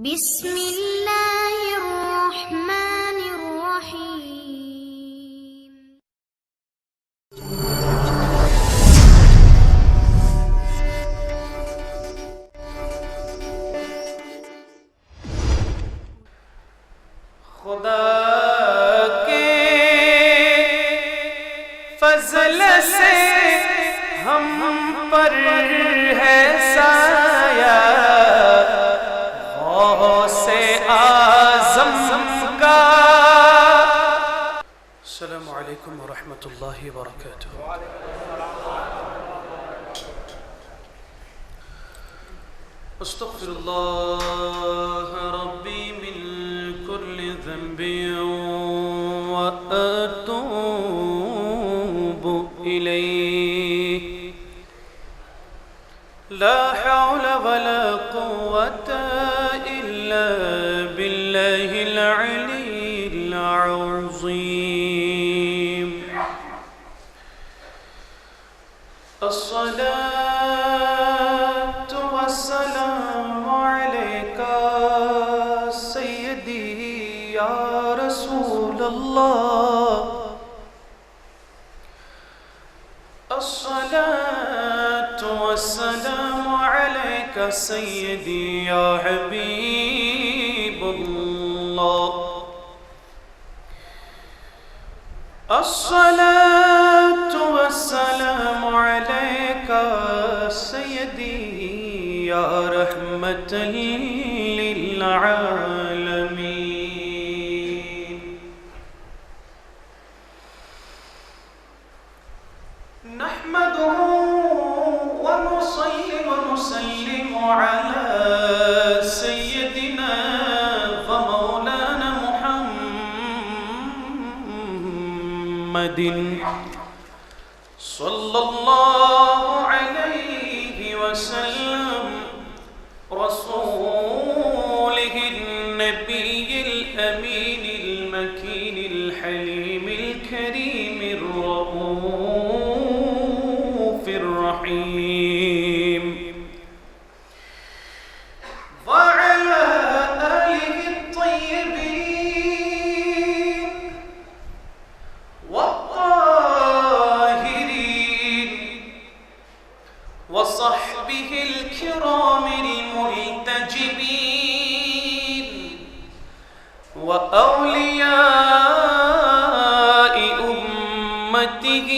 بسم اللہ الرحمن الرحیم۔ خدا کے فضل سے ہم پر ہے سایہ، غوث اعظم کا۔ السلام علیکم ورحمۃ اللہ وبرکاتہ۔ استغفر اللہ ربی من كل ذنب وأتوب إليه، لا حول ولا قوة إلا بالله العلي العظيم۔ الصلاة والسلام عليك سيدي يا رسول الله، الصلاة والسلام عليك سيدي يا حبيب الله، الصلاة والسلام عليك سيدي يا رحمة للعالمين۔ نحمده ونصلي ونسلم على سيدنا ومولانا محمد صلى الله عليه وسلم، رسوله النبي الأمين المكين الحليم الكريم الرؤوف الرحيم، وعلى آله الطيبين والطاهرين وصحبه الكرام المنتجبين وأولياء أمته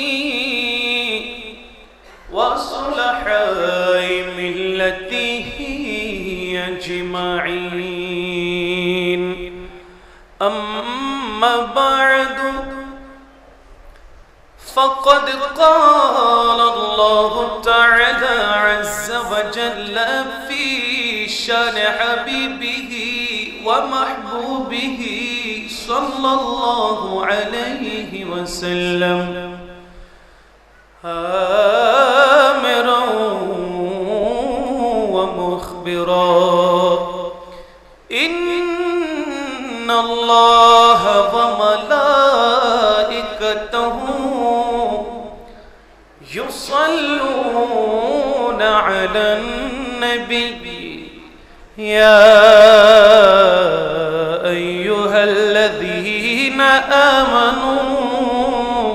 وصلحاء ملته أجمعين، أما بعد، فقد قال الله تعالى عز وجل في شان حبيبه ومحبوبه صلى الله عليه وسلم، آمرا ومخبرا، إن الله وملائكته يصلون على النبي، يا أيها الذين آمنوا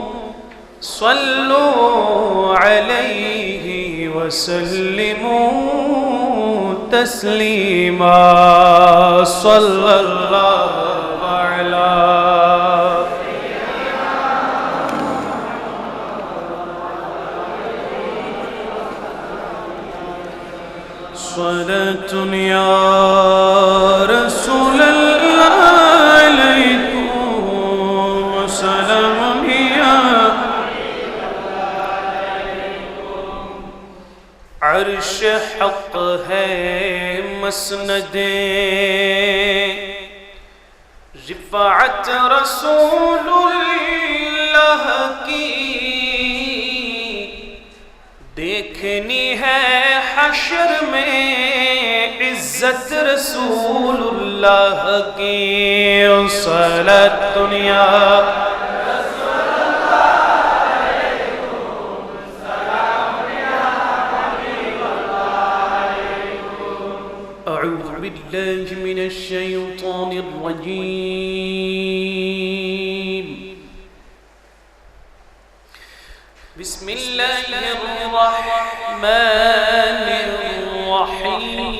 صلوا عليه وسلموا تسليما، صلى الله على صلاة يا رسول الله عليكم وسلام يا عرش حق ہے مسند رفعت رسول اللہ کی، دیکھنی ہے حشر میں عزت رسول اللہ کی، صلاۃ یا رسول اللہ علیکم، سلام یا حبیب اللہ علیکم۔ اعوذ باللہ بالله من الشيطان الرجيم بسم الله الرحمن الرحيم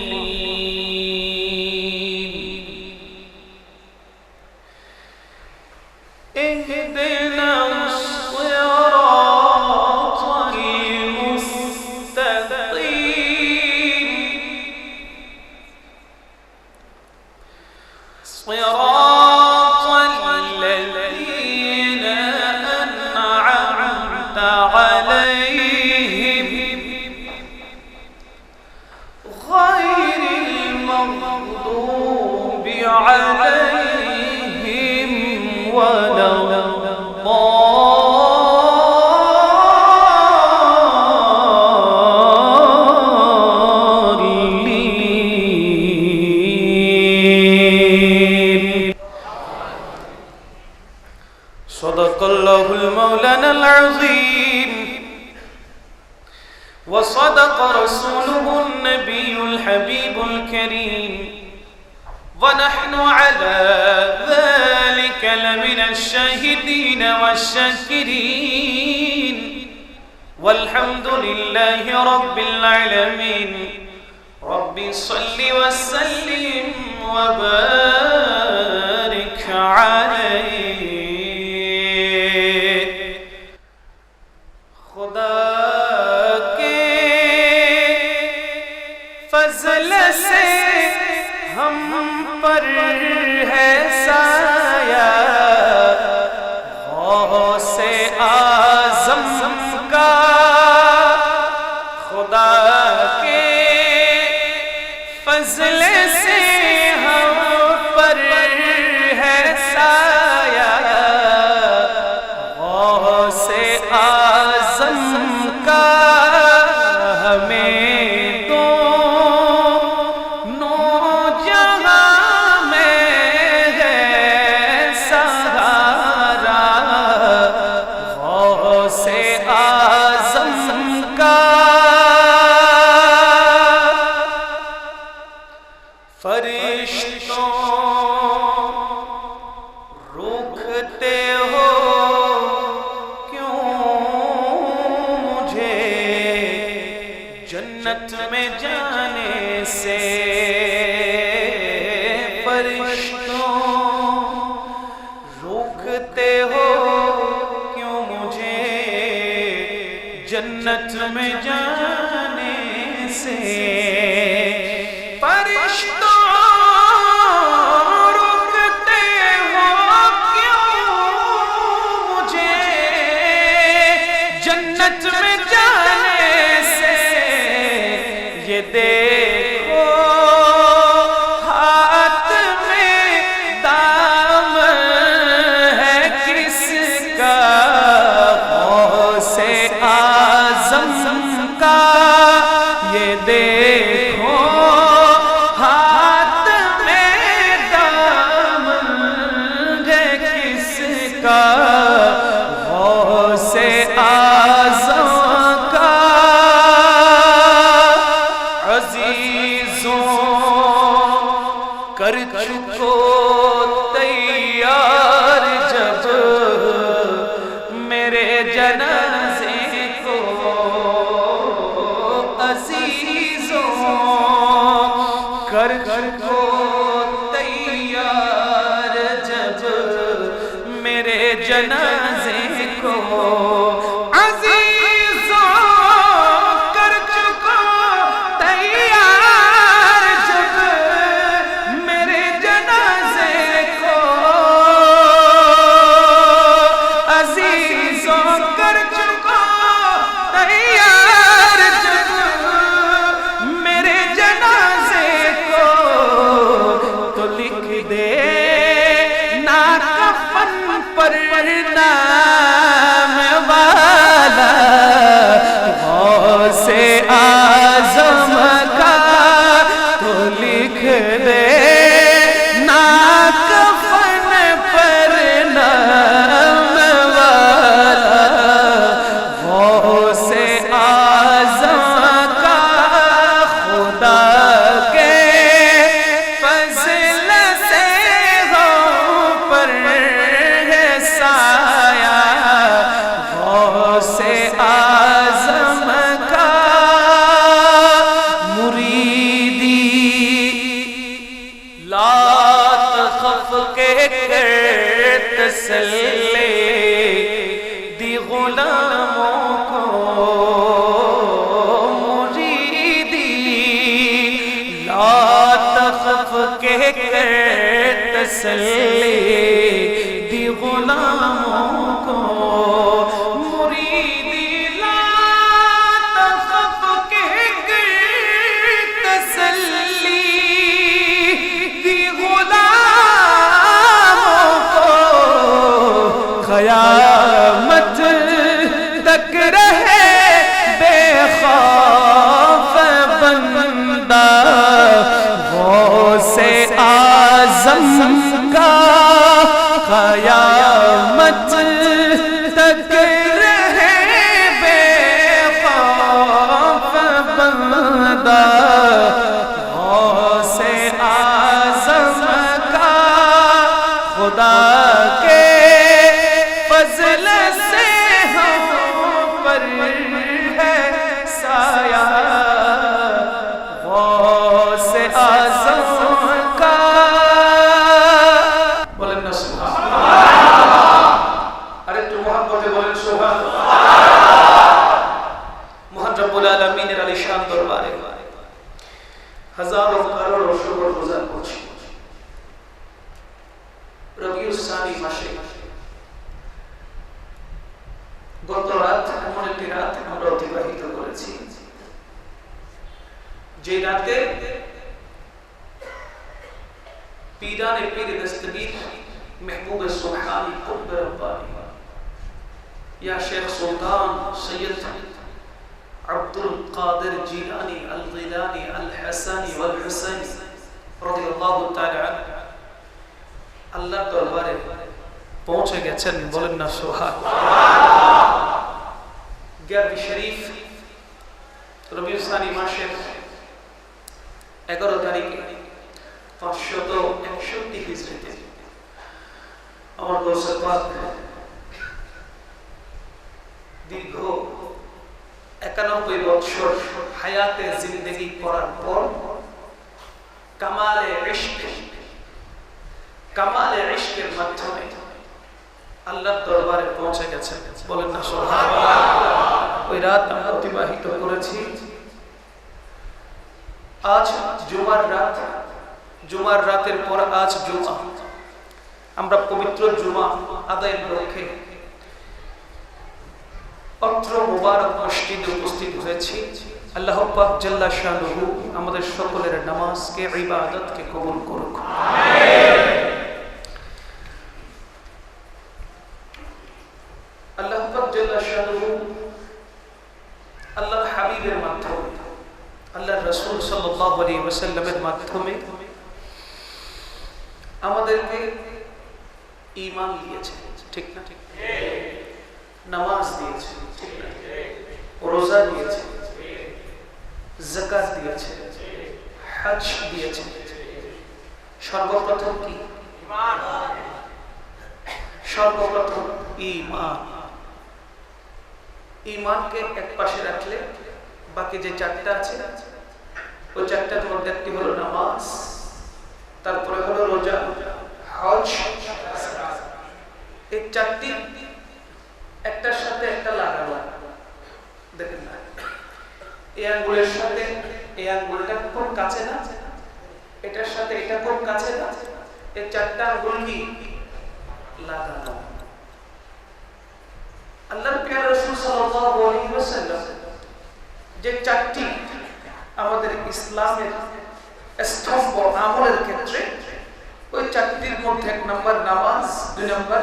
اهدنا الصراط المستقيم صراط الذين أنعمت عليهم غير المغضوب عليهم ولا الضالين. صدق الله المولانا العظيم وصدق رسوله النبي الحبيب الكريم ونحن على ذلك لمن الشاهدين والشاكرين والحمد لله رب العالمين. رب صل وسلم وبارك عليه. خدا کے فضل سے ہم پر ہے سایہ غوث اعظم کا. خدا کے فضل سے ہم پر ہے سایہ غوث اعظم کا. ہمیں فرشتوں روکتے ہو کیوں مجھے جنت میں جانے سے. فرشتوں روکتے ہو کیوں مجھے جنت میں جانے سے. فرشتوں میں جانے سے. یہ دیکھو ہاتھ میں دامن ہے کس کا غوث اعظم کا. یہ دیکھو ہاتھ میں دامن ہے کس کا غوث اعظم کا. عزیزوں کر چکو تیار جب میرے جنازے کو. عزیزوں کر چکو تیار جب میرے جنازے کو. نام لا تخف کہہ کر تسلی دی غلاموں کو مریدی، لا تخف کہہ کر تسلی دی غلاموں کو مریدی، لا تخف کہہ کر تسلی دی غلاموں کو، قیامت تک رہے بے خوف بندہ غوث اعظم کا، قیامت تک رہے بے خوف بندہ غوث اعظم کا، خدا کے فضل سے ہم پر ہے سایہ غوث اعظم کا، بولیں نا سبحان اللہ، ارے تو محبت بولیں سبحان اللہ، مہان رب العالمین علی شان دربارے ہزاروں کروڑوں شکر گزار করছি। রবিউল সানি মাসে গত রাত এমন একটি রাত আমরা অতিবাহিত করেছি, যে রাতে পীরানে পীর দস্তগীর महबूब सुब्हानी कुतुब रब्बानी या शेख सुल्तान सैयद अब्दुल कादिर जीलानी अल गिलानी अल हसनी वल हुसैनी রাদিয়াল্লাহু তাআলা আল্লাহর দরবারে পৌঁছে গেছেন, বলেন না সুবহানাল্লাহ। 11 শরীফ রবিউল সানি মাসের 11 তারিখে 561 হিজরিতে আমার গৌসে পাক দীর্ঘ 91 বছর হায়াতে জিন্দেগি করার পর কামালে ইশকের মাধ্যমে আল্লাহর দরবারে পৌঁছে গেছেন, বলেন না সুবহানাল্লাহ। ওই রাত আমরা অতিবাহিত করেছি। আজ জুমার রাতের পর আজ জুমা, আমরা পবিত্র জুমা আদায়ের লক্ষ্যে অত্র মুবারক মসজিদে উপস্থিত হয়েছি। আল্লাহ পাক জাল্লা শানুহু আমাদের সকলের নামাজকে ইবাদতকে কবুল করুক, আমিন। আল্লাহ পাক জাল্লা শানুহু আল্লাহর হাবিবের মাধ্যমে, আল্লাহর রাসূল সাল্লাল্লাহু আলাইহি ওয়াসাল্লামের মাধ্যমে আমাদেরকে ঈমান দিয়েছে, ঠিক না? ঠিক। নামাজ দিয়েছে, ঠিক না? রোজা দিয়েছে, যাকাত দিয়েছে, হজ দিয়েছে। সর্বপ্রথম কি? ঈমান। সর্বপ্রথম ঈমান। ঈমানকে এক পাশে রাখলে বাকি যে চারটা আছে ওই চারটার মধ্যে একটি হলো নামাজ, তারপরে হলো রোজা, হজ। এই চারটি একটার সাথে একটা লাগানো, দেখেন না? এই আঙ্গুলের সাথে এই আঙ্গুলটা কোন কাছে না, এটার সাথে এটা কোন কাছে না, এই চারটা আঙ্গুল কি লাগানো। আল্লাহর প্রিয় রাসূল সাল্লাল্লাহু আলাইহি ওয়াসাল্লাম যে চারটি আমাদের ইসলামের স্তম্ভ আমলের ক্ষেত্রে, ওই চারটির মধ্যে 1 নম্বর নামাজ, 2 নম্বর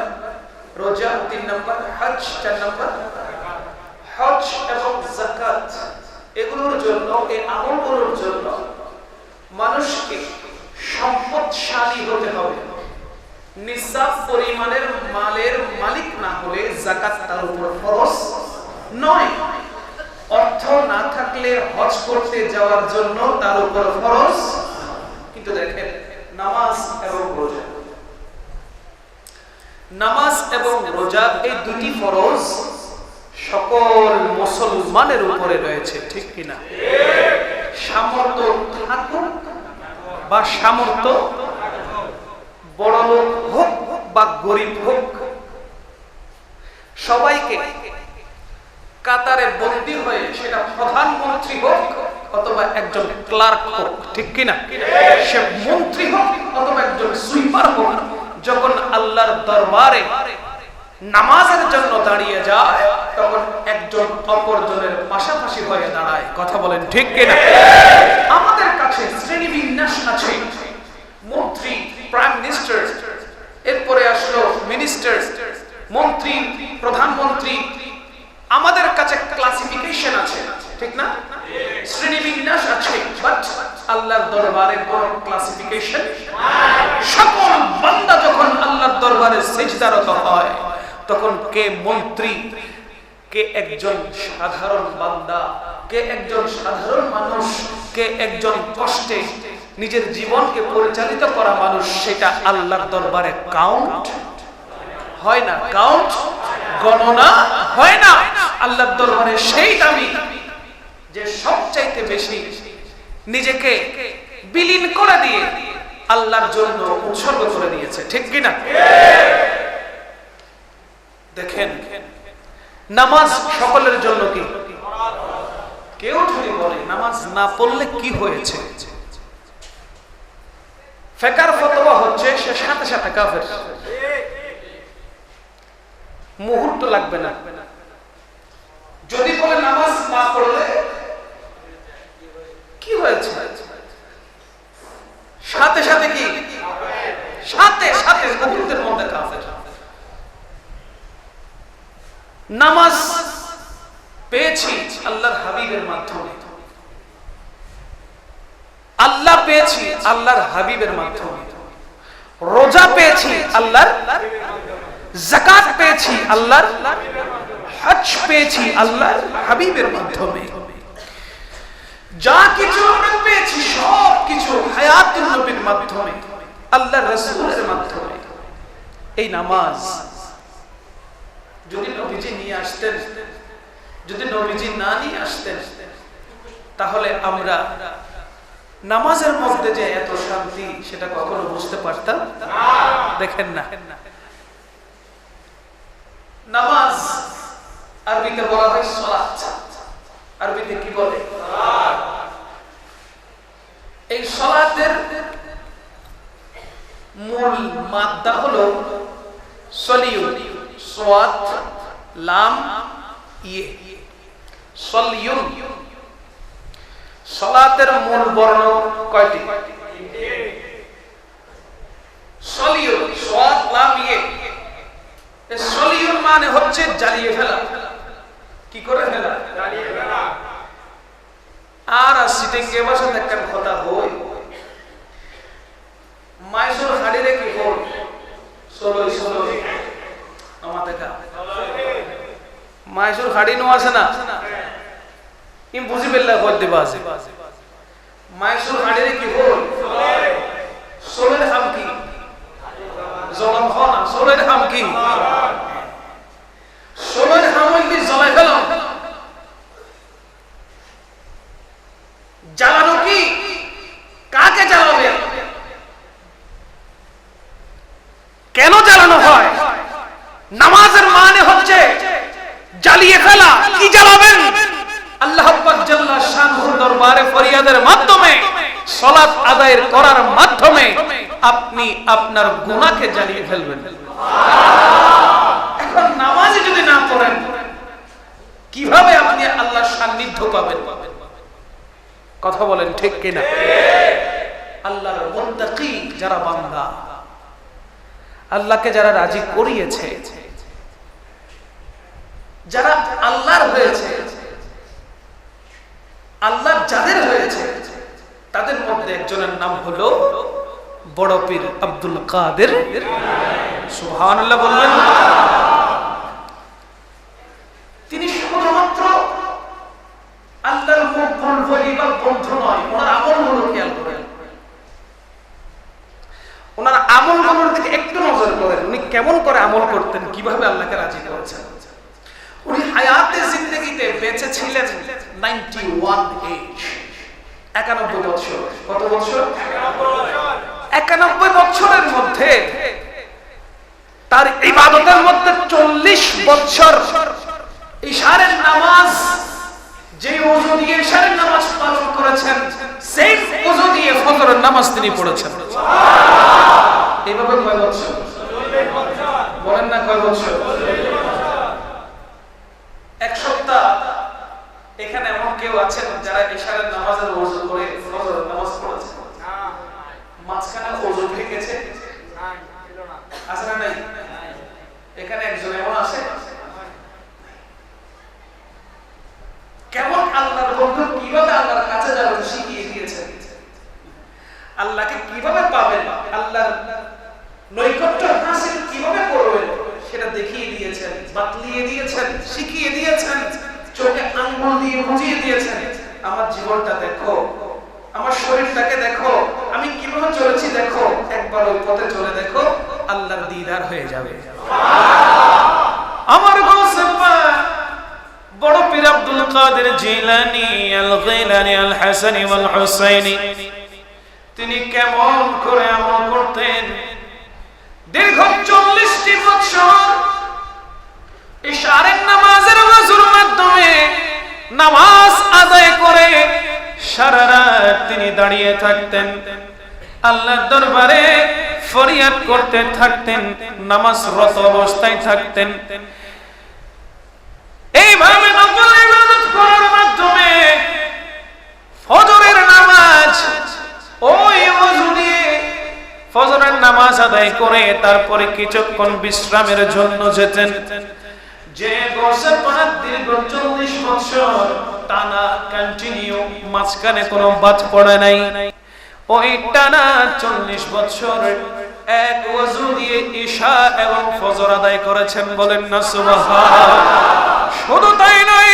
রোজা, 3 নম্বর হজ, 4 নম্বর হজ এবং যাকাত। এগুলোর জন্য, এই আমলগুলোর জন্য মানুষকে সম্পদশালী হতে হবে। নিসাব পরিমাণের মালের মালিক না হলে যাকাত তার উপর ফরজ নয়। অর্থ না থাকলে হজ করতে যাওয়ার জন্য তার উপর ফরজ। কিন্তু দেখেন, নামাজ এবং রোজা, নামাজ এবং রোজা এই দুটি ফরজ সকল মুসলমানের উপরে রয়েছে, ঠিক কিনা? সামর্থ্য থাকুক বা সামর্থ্য বড় লোক হোক বা গরিব হোক, সবাইকে কাতারে বন্দী হয়ে, সেটা প্রধানমন্ত্রী হোক অথবা একজন ক্লার্ক হোক, ঠিক কিনা, সে মন্ত্রী হোক অথবা একজন সুইপার হোক, যখন আল্লাহর দরবারে নামাজের জন্য দাঁড়িয়ে যায়, তখন একজন অপরজনের পাশাপাশি হয়ে দাঁড়ায়। কথা বলেন ঠিক কিনা? আমাদের কাছে শ্রেণীবিন্যাস আছে, মন্ত্রী, প্রাইম মিনিস্টার, এরপরে আসলো মিনিস্টার, মন্ত্রী, প্রধানমন্ত্রী। আমাদের কাছে ক্লাসিফিকেশন আছে, ঠিক না? শ্রেণীবিন্যাস আছে, বাট আল্লাহর দরবারে কোনো ক্লাসিফিকেশন। সকল বান্দা যখন আল্লাহর দরবারে সিজদারত হয়, তখন কে মন্ত্রী, কে একজন সাধারণ বান্দা, কে একজন সাধারণ মানুষ, কে একজন কষ্টে নিজের জীবনকে পরিচালিত করা মানুষ, সেটা আল্লাহর দরবারে কাউন্ট হয় না, কাউন্ট গণনা হয় না। আল্লাহর দরবারে সেই দামি যে সবচাইতে বেশি নিজেকে বিলীন করে দিয়ে আল্লাহর জন্য উৎসর্গ করে দিয়েছে, ঠিক কিনা? দেখেন, নামাজ সকলের জন্য কি? কেউ যদি বলে নামাজ না পড়লে কি হয়েছে, ফিকর ফতোয়া হচ্ছে সে সাথে সাথে কাফের, মুহূর্ত লাগবে না। যদি বলে নামাজ না পড়লে কি হয়েছে, সাথে সাথে কি? সাথে সাথে মুহূর্তের মধ্যে কাফের। নামাজ পেয়েছি আল্লাহর হাবিবের মাধ্যমে, আল্লাহ পেয়েছি আল্লাহর হাবিবের মাধ্যমে, রোজা পেয়েছি আল্লাহর, যাকাত পেয়েছি আল্লাহর, হজ পেয়েছি আল্লাহর হাবিবের মাধ্যমে। যা কিছু আমরা পেয়েছি সব কিছু হায়াতুন নবীর মাধ্যমে, আল্লাহর রাসূলের মাধ্যমে। এই নামাজ যদি নবীজি নিয়ে আসতেন, যদি নবীজি না নিয়ে আসতেন, তাহলে আমরা নামাজের মধ্যে যে এত শান্তি সেটা কখনো বুঝতে পারতাম না। দেখেন না, নামাজ আরবিতে বলা হয় সালাত। আরবিতে কি বলে? সালাত। এই সালাতের মূল মাদ্দা হলো সলিউন, সাদ লাম ইয়ে, সলিউন। সালাতের মূল বর্ণ কয়টি? সলিউন, সাদ লাম ইয়ে। সলিউন মানে হচ্ছে জ্বালিয়ে ফেলা। কি করে ফেলা? জ্বালিয়ে ফেলা। আর সিটিং কে ভাষা দেখেন কথা হই মাইসুর হাড়িরে কি হল সলই সলই আমাদের কা মাইসুর হাড়ি নো আছে না, ইম বুঝি বেল্লা কই দিবা আছে। মাইসুর হাড়িরে কি হল সলই হাম কি জলম হনা, সলই হাম কি সলই হাম হইলি জ্বলাই ফেলাম। জ্বালানো কি? কাকে জ্বালাবে? কেন জ্বালানো হয়? নামাজের মানে হচ্ছে জ্বালিয়ে ফেলা। কি জ্বালাবেন? আল্লাহ পাক জাল্লা শানহুর দরবারে ফরিয়াদের মাধ্যমে, সালাত আদায়ের করার মাধ্যমে আপনি আপনার গুনাহকে জ্বালিয়ে ফেলবেন। এখন নামাজ যদি না পড়েন কিভাবে আপনি আল্লাহর সান্নিধ্য পাবেন? কথা বলেন ঠিক কিনা? আল্লাহর মুত্তাকি যারা বান্দা, আল্লাহকে যারা রাজি করিয়েছে, যারা আল্লাহর হয়েছে, আল্লাহ যাদের হয়েছে, তাদের মধ্যে একজনের নাম হলো বড় পীর আব্দুল কাদের। সুবহানাল্লাহ বলবেন। তিনি শুধুমাত্র আল্লাহর মকবুল ওলি বা বন্ধু নয়, ওনার আমলগুলো খেয়াল করেন, ওনার আমলগুলোর দিকে একটু নজর করেন। উনি কেমন করে আমল করতেন, কিভাবে আল্লাহকে রাজি করেছেন। উনি হায়াতে জিন্দেগিতে বেঁচে ছিলেন 91 এজ, 91 বছর। কত বছর? 91 বছর। বছরের মধ্যে তার ইবাদতের মধ্যে 40 বছর ইশারের নামাজ, যে ওযু দিয়ে ইশারের নামাজ পালন করেছেন, সেই ওযু দিয়ে ফজরের নামাজ তিনি পড়েছেন। সুবহানাল্লাহ। এইভাবে কয় বছর? 40 বছর। বলেন না কয় বছর? 40 বছর। এক সপ্তাহ এখানে এমন কেউ আছেন যারা ইশারের নামাজের ওযু করে ফজরের নামাজ পড়েছেন? মাঝখানে ওযু ভেঙেছে? আছে না নাই? এখানে একজন এমন আছে? কেমন আল্লাহর বন্ধু কিভাবে আল্লাহর কাছে যাবেন শিখিয়ে দিয়েছেন, আল্লাহকে কিভাবে পাবেন, আল্লাহর নৈকট্য হাসিল কিভাবে করবেন সেটা দেখিয়ে দিয়েছেন, বাতলিয়ে দিয়েছেন, শিখিয়ে দিয়েছেন, চোখে আঙ্গুল দিয়ে বুঝিয়ে দিয়েছেন। আমার জীবনটা দেখো, আমার শরীরটাকে দেখো, আমি কিভাবে চলেছি দেখো, একবার ওই পথে চলে দেখো, আল্লাহর দিদার হয়ে যাবে। আমার গৌসে পাক বড় পীর আব্দুল কাদের জিলানী আল গিলানী আল হাসানী ওয়াল হুসাইনী তিনি কেমন করে আমল করতেন। দীর্ঘ 40টি বছর ইশারের নামাজের ওযুর মাধ্যমে নামাজ আদায় করে সারা রাত তিনি দাঁড়িয়ে থাকতেন, আল্লাহর দরবারে ফরিয়াদ করতে থাকতেন, নামাজরত অবস্থায় থাকতেন। এইভাবে নফল ইবাদত করার মাধ্যমে ফজরের নামাজ, ওই ওযু দিয়ে ফজরের নামাজ আদায় করে তারপরে কিছুক্ষণ বিশ্রামের জন্য যেতেন। যে গৌসে পাক দীর্ঘ 40 বছর টানা কন্টিনিউ, মাঝখানে কোনো বাদ পড়ে নাই, ওই টানা 40 বছর এক ওযু দিয়ে ইশা এবং ফজর আদায় করেছেন। বলেন না সুবহানাল্লাহ। শুধু তাই নয়,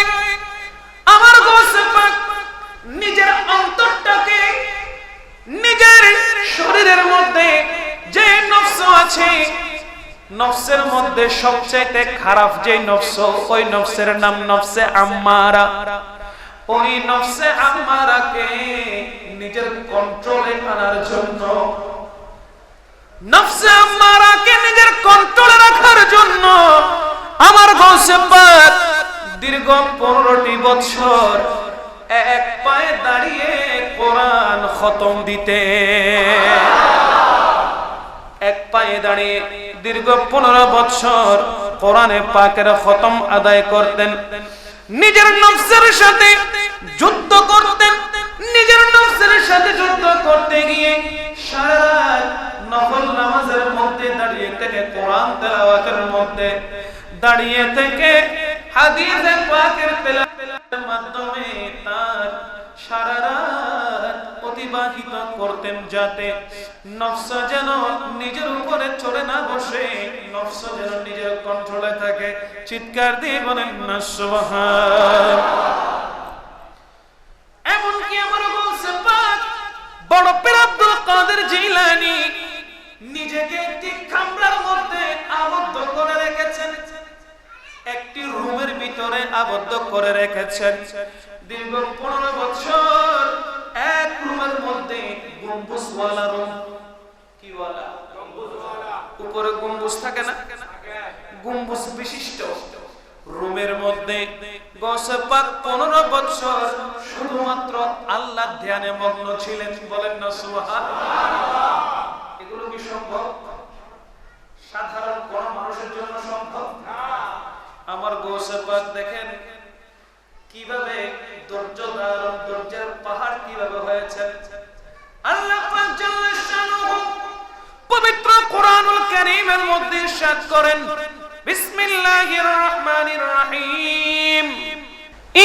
আমার গৌসে পাক নিজের অন্তরটাকে, নিজের শরীরের মধ্যে যে নফস আছে, নফসের মধ্যে সবচেয়ে খারাপ যে নফস, ওই নফসের নাম নফসে আম্মারা। ওই নফসে আম্মারাকে নিজের কন্ট্রোলে আনার জন্য, নফসে আম্মারাকে নিজের কন্ট্রোলে রাখার জন্য আমার গৌসে পাক দীর্ঘ 15টি বছর এক পায়ে দাঁড়িয়ে কোরআন খতম দিতে, এক পায়ে দাঁড়িয়ে দীর্ঘ 15 বছর কোরআনে পাকের খতম আদায় করতেন। নিজের নফসের সাথে যুদ্ধ করতেন। নিজের নফসের সাথে যুদ্ধ করতে গিয়ে সারা রাত নফল নামাজের মধ্যে দাঁড়িয়ে থেকে, কোরআন তেলাওয়াতের মধ্যে দাঁড়িয়ে থেকে হাদিসে পাকের তেলাওয়াতের মাধ্যমে তার সারা রাত অতিবাহিত করতেন, যাতে নফস যেন নিজের উপরে চড়ে না বসে, নফস যেন নিজের কন্ট্রোলে থাকে। চিৎকার দিয়ে বলেন না সুবহানাল্লাহ। এমনকি আমার গৌসে পাক বড় পীর আব্দুল কাদের জিলানী নিজেকে একটি কামরার মধ্যে আবদ্ধ করে রেখেছেন, একটি রুমের ভিতরে আবদ্ধ করে রেখেছেন। দীর্ঘ 15 বছর এক রুমের মধ্যে, গম্বুজওয়ালা রুম। কি ওয়ালা? গম্বুজওয়ালা। উপরে গম্বুজ থাকে না, গম্বুজ বিশিষ্ট রুমের মধ্যে গৌসে পাক 15 বছর শুধুমাত্র আল্লাহর ধ্যানে মগ্ন ছিলেন। বলেন না সুবহানাল্লাহ। এগুলো কি সম্ভব? সাধারণ কোন মানুষের জন্য সম্ভব না। আমার গৌসে পাক দেখেন কিভাবে ধৈর্য ধারণ, ধৈর্যের পাহাড় কিভাবে হয়েছে। আল্লাহ পাক জাল্লা শানুহু পবিত্র কোরআনুল কারীমের মধ্যে ইরশাদ করেন, বিসমিল্লাহির রহমানির রহিম,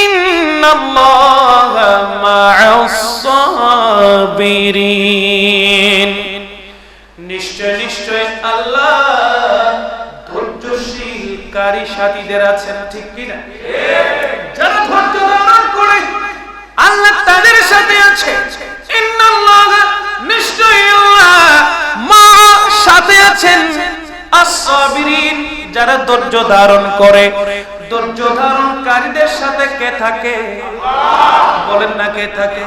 ইন্নাল্লাহা মা'আস সাবিরিন। নিশ্চয় নিশ্চয় আল্লাহ ধৈর্যশীলকারী সাথীদের আছেন। ঠিক কি না? যারা ধৈর্য ধারণ করে আল্লাহ তাদের সাথে আছে। ইন্নাল্লাহা, নিশ্চয় আল্লাহ, মা, সাথে আছেন, আস-সাবিরিন, যারা ধৈর্য ধারণ করে। ধৈর্য ধারণকারীদের সাথে কে থাকে? বলেন না কে থাকে?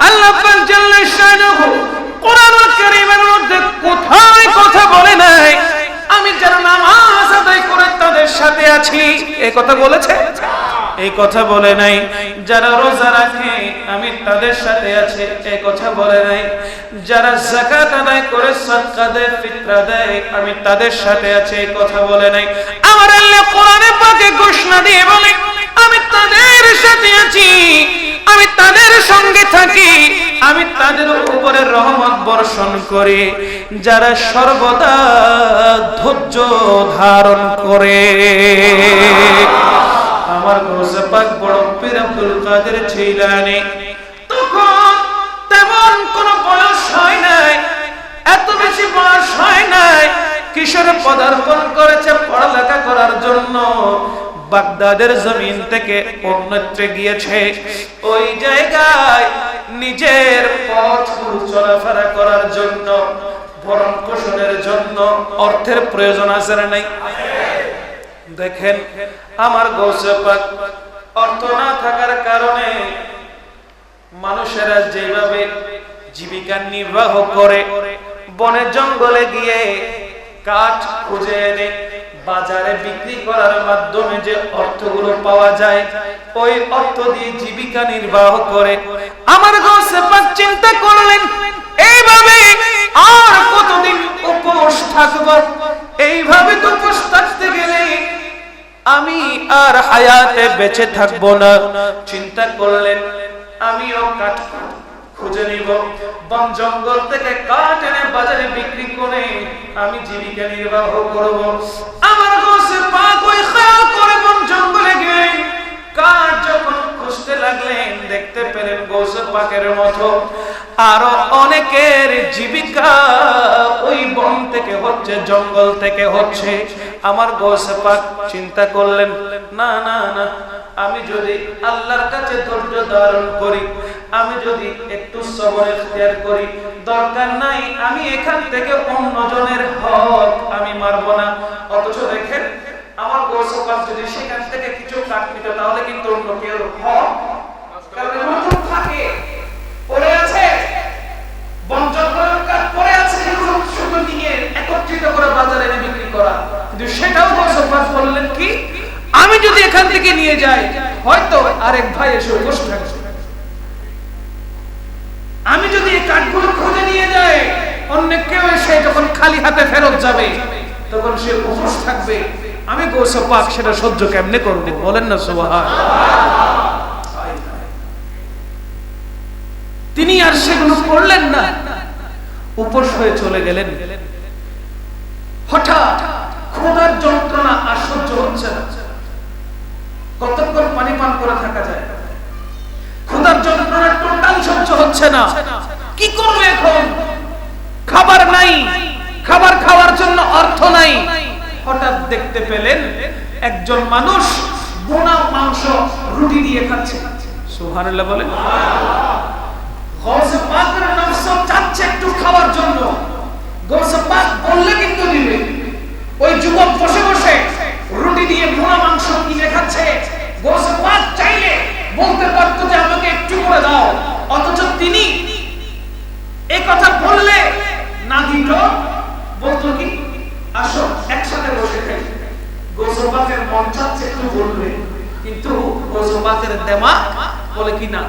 আল্লাহ পাক জাল্লা শানুহু কোরআনুল কারীমের মধ্যে আছি, এই কথা বলেছে? এই কথা বলে নাই। যারা রোজা রাখে আমি তাদের সাথে আছি, এই কথা বলে নাই। যারা যাকাত আদায় করে সাদকা দেয়, ফিতরা দেয়, আমি তাদের সাথে আছি, এই কথা বলে নাই। আমার আল্লাহ কোরআনে পাকে ঘোষণা দিয়ে বলে, আমি তাদের সাথে আছি, আমি তাদের সঙ্গে থাকি, আমি তাদের উপরে রহমত বর্ষণ করি যারা সর্বদা ধৈর্য ধারণ করে। আমার গৌসে পাক বড় পীর আব্দুল কাদের জিলানী তখন তেমন কোন বয়স হয় নাই, এত বেশি বয়স হয় নাই, কিশোরে পদার্পণ করেছে পড়ালেখা করার জন্য। বাগদাদের জমিন থেকে অন্যত্রে গিয়েছে, ওই জায়গায় নিজের পথগুলো চলাফেরা করার জন্য, ভরণ পোষণের জন্য অর্থের প্রয়োজন আছে না নাই? দেখেন আমার গৌসে পাক অর্থ না থাকার কারণে মানুষেরা যেভাবে জীবিকা নির্বাহ করে, বনে জঙ্গলে গিয়ে কাঠ খুঁজে এনে বাজারে বিক্রি করার মাধ্যমে যে অর্থগুলো পাওয়া যায়, ওই অর্থ দিয়ে জীবিকা নির্বাহ করে। আমার গৌসে পাক চিন্তা করলেন, এইভাবে আর কতদিন উপোস থাকব? এইভাবে তো উপোস থাকতে গেলে আমি আর হায়াতে বেঁচে থাকবো না। চিন্তা করলেন, আমিও কাঠ খুঁজে নিব, বন জঙ্গল থেকে কাঠ এনে বাজারে বিক্রি করে আমি জীবিকা নির্বাহ করব। আমার গৌসে পাক ওই খেয়াল করে বন জঙ্গলে গেলেন, কাঠ যখন খুঁজতে লাগলেন দেখতে পেলেন গৌসে পাকের মতো আরো অনেকের জীবিকা ওই বন থেকে হচ্ছে, জঙ্গল থেকে হচ্ছে। আমার গৌসে পাক চিন্তা করলেন, না না না, আমি যদি আল্লাহর কাছে ধৈর্য ধারণ করি, আমি যদি একটু সবর ইখতিয়ার করি, দরকার নাই আমি এখান থেকে অন্যজনের হক আমি মারব না। অথচ দেখেন আমার গৌসে পাক যদি সেখান থেকে কিছু কাট নিত, তাহলে কিন্তু অন্য কেউ হক থাকে পড়ে আছে, বঞ্চনার কাজ পড়ে আছে, এগুলো শুধু নিয়ে একত্রিত করে বাজারে এনে বিক্রি করা। কিন্তু সেটাও গৌসে পাক বললেন কি, আমি যদি এখান থেকে নিয়ে যাই, হয়তো আরেক ভাই এসে বসে থাকবে। আমি যদি এই কাঠগুলো খুঁজে নিয়ে যাই, অন্য কেউ এসে যখন খালি হাতে ফেরত যাবে, তখন সে উপোস থাকবে। আমি গৌসে পাক সেটা সহ্য কেমনে করব? বলেন না সুবহানাল্লাহ। তিনি আর সেগুলো করলেন না, উপোস হয়ে চলে গেলেন। হঠাৎ ক্ষুধার যন্ত্রণা আর সহ্য হচ্ছে না। কতক্ষণ পানি পান করে থাকা যায়? ক্ষুধার যন্ত্রণা টোটাল সহ্য হচ্ছে না। কি করবে এখন? খাবার নাই, খাবার খাওয়ার জন্য অর্থ নাই। হঠাৎ দেখতে পেলেন একজন মানুষ বোনা মাংস রুটি দিয়ে খাচ্ছে। সুবহানাল্লাহ বলেন। গৌসে পাকের নফস চাচ্ছে একটু খাওয়ার জন্য, গৌসে পাক বললে কিন্তু দিবে। ওই যুবক বসে বসে রুটি দিয়ে বোনা মাংস কিনে খাচ্ছে। গৌসে পাক চাইলে বলতে পারতো যে আমাকে একটু করে দাও, অথচ তিনি এই কথা বললে না দিত, বলতো কি, আসো একসাথে বসে খাই। গৌসে পাকের মন চাচ্ছে একটু বলবে, কিন্তু গৌসে পাকের দিমাগ বলে কি না,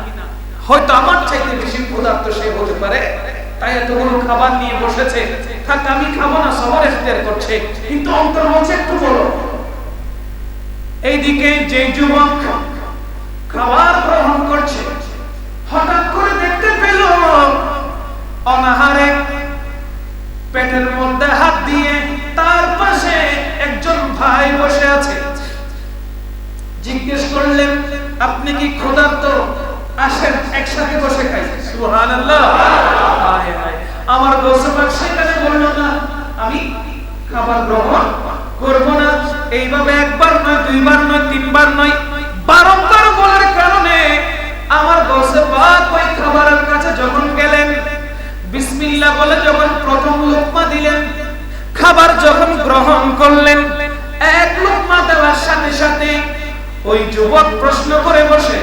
হয়তো আমার চাইতে বেশি ক্ষুধার্ত সে হতে পারে, তাই এতগুলো খাবার নিয়ে বসেছে, থাক আমি খাবো না, সবার ইখতিয়ার করছে, কিন্তু অন্তর বলছে একটু বলো। এইদিকে যে যুবক খাবার গ্রহণ করছে, হঠাৎ করে দেখতে পেল অনাহারে পেটের মধ্যে হাত দিয়ে তার পাশে একজন ভাই বসে আছে। জিজ্ঞেস করলেন, আপনি কি ক্ষুধার্ত? আসেন একসাথে বসে খাই। সুবহানাল্লাহ। আমার গৌসে পাক সেখানে বলল না, আমি খাবার গ্রহণ করব না। এইভাবে একবার নয়, দুইবার নয়, তিনবার নয়, বারংবার বলার কারণে আমার গৌসে পাক ওই খাবারের কাছে যখন গেলেন, বিসমিল্লাহ বলে যখন প্রথম লোকমা দিলেন, খাবার যখন গ্রহণ করলেন, এক লোকমা দেওয়ার সাথে সাথে ওই যুবক প্রশ্ন করে বসে,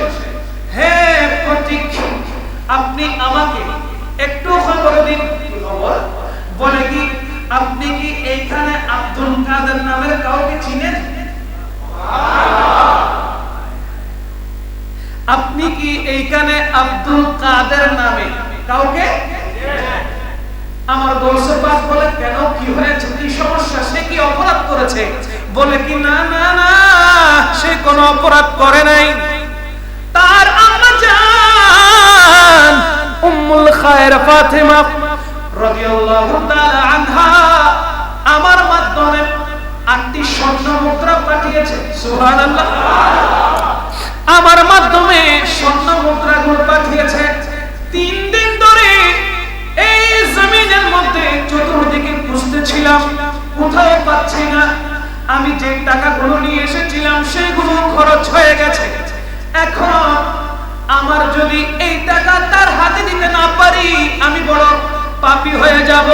হে ফটিক, আপনি আমাকে একটু খবর দিন। খবর বলে কি, আপনি কি এইখানে আব্দুল কাদের নামের কাউকে চিনেন? আপনি কি এইখানে আব্দুল কাদের নামে কাউকে? আমার গৌসে পাক বলে কেন, কি হয়েছে, কি সমস্যা, সে কি অপরাধ করেছে? বলে কি না না না, সে কোনো অপরাধ করে নাই। তার আম্মা জান উম্মুল খায়র ফাতেমা রাদিয়াল্লাহু তাআলা আনহা আমার মাধ্যমে 8টি স্বর্ণ মুদ্রা পাঠিয়েছে। সুবহানাল্লাহ। আমার মাধ্যমে স্বর্ণ মুদ্রাগুলো পাঠিয়েছে। 3 দিন ধরে এই জমিনের মধ্যে চতুর্দিকে খুঁজতেছিলাম, কোথাও পাচ্ছি না। আমি যে টাকাগুলো নিয়ে এসেছিলাম সেগুলো খরচ হয়ে গেছে। এখন আমার যদি এই টাকা তার হাতে দিতে না পারি আমি বড় পাপী হয়ে যাব।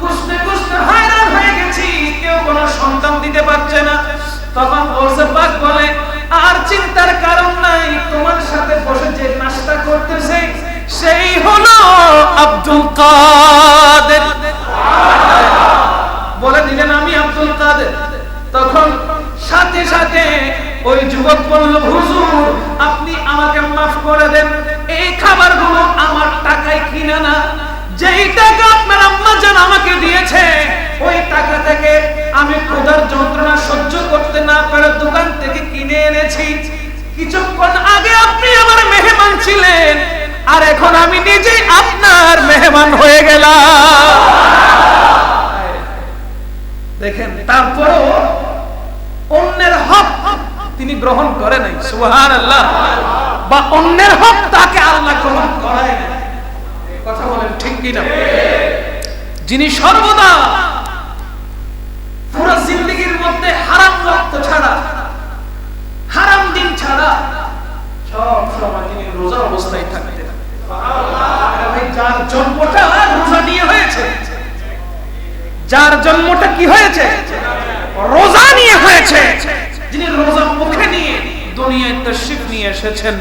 খুঁজতে খুঁজতে হয়রান হয়ে গেছি, কেউ কোনো সন্তান দিতে পারছে না। তখন গৌসে পাক বলে আর চিন্তার কারণ নাই, তোমার সাথে বসে যে নাস্তা করতেছে সেই হলো আব্দুল কাদের। বলে দিলেন আমি আব্দুল কাদের। তখন সাথে সাথে ওই যুবক বলল হুজুর আপনি আমাকে মাফ করে দেন, এই খাবারগুলো আমার টাকায় কিনা না, যেই টাকা আপনার আম্মা জান আমাকে দিয়েছে ওই টাকা থেকে আমি ক্ষুধার যন্ত্রণা সহ্য করতে না পারে দোকান থেকে কিনে এনেছি। কিছুক্ষণ আগে আপনি আমার মেহমান ছিলেন আর এখন আমি নিজেই আপনার মেহমান হয়ে গেলাম। দেখেন, তারপরও অন্যের হক তিনি গ্রহণ করে নাই। সুবহানাল্লাহ। বা অন্যের হক তাকে আল্লাহ গ্রহণ করায় না। কথা বলেন ঠিক কি না? যিনি সর্বদা পুরো জিন্দেগীর মধ্যে হারাম রক্ত ছাড়া, হারাম দিন ছাড়া সব সময় তিনি রোজা অবস্থায় থাকতেন। ভাই যার জন্মটা রোজা নিয়ে হয়েছে, যার জন্মটা কি হয়েছে? রোজা নিয়ে হয়েছে। যিনি রোজা মুখে নিয়ে দুনিয়ায় তাশরীফ নিয়ে এসেছেন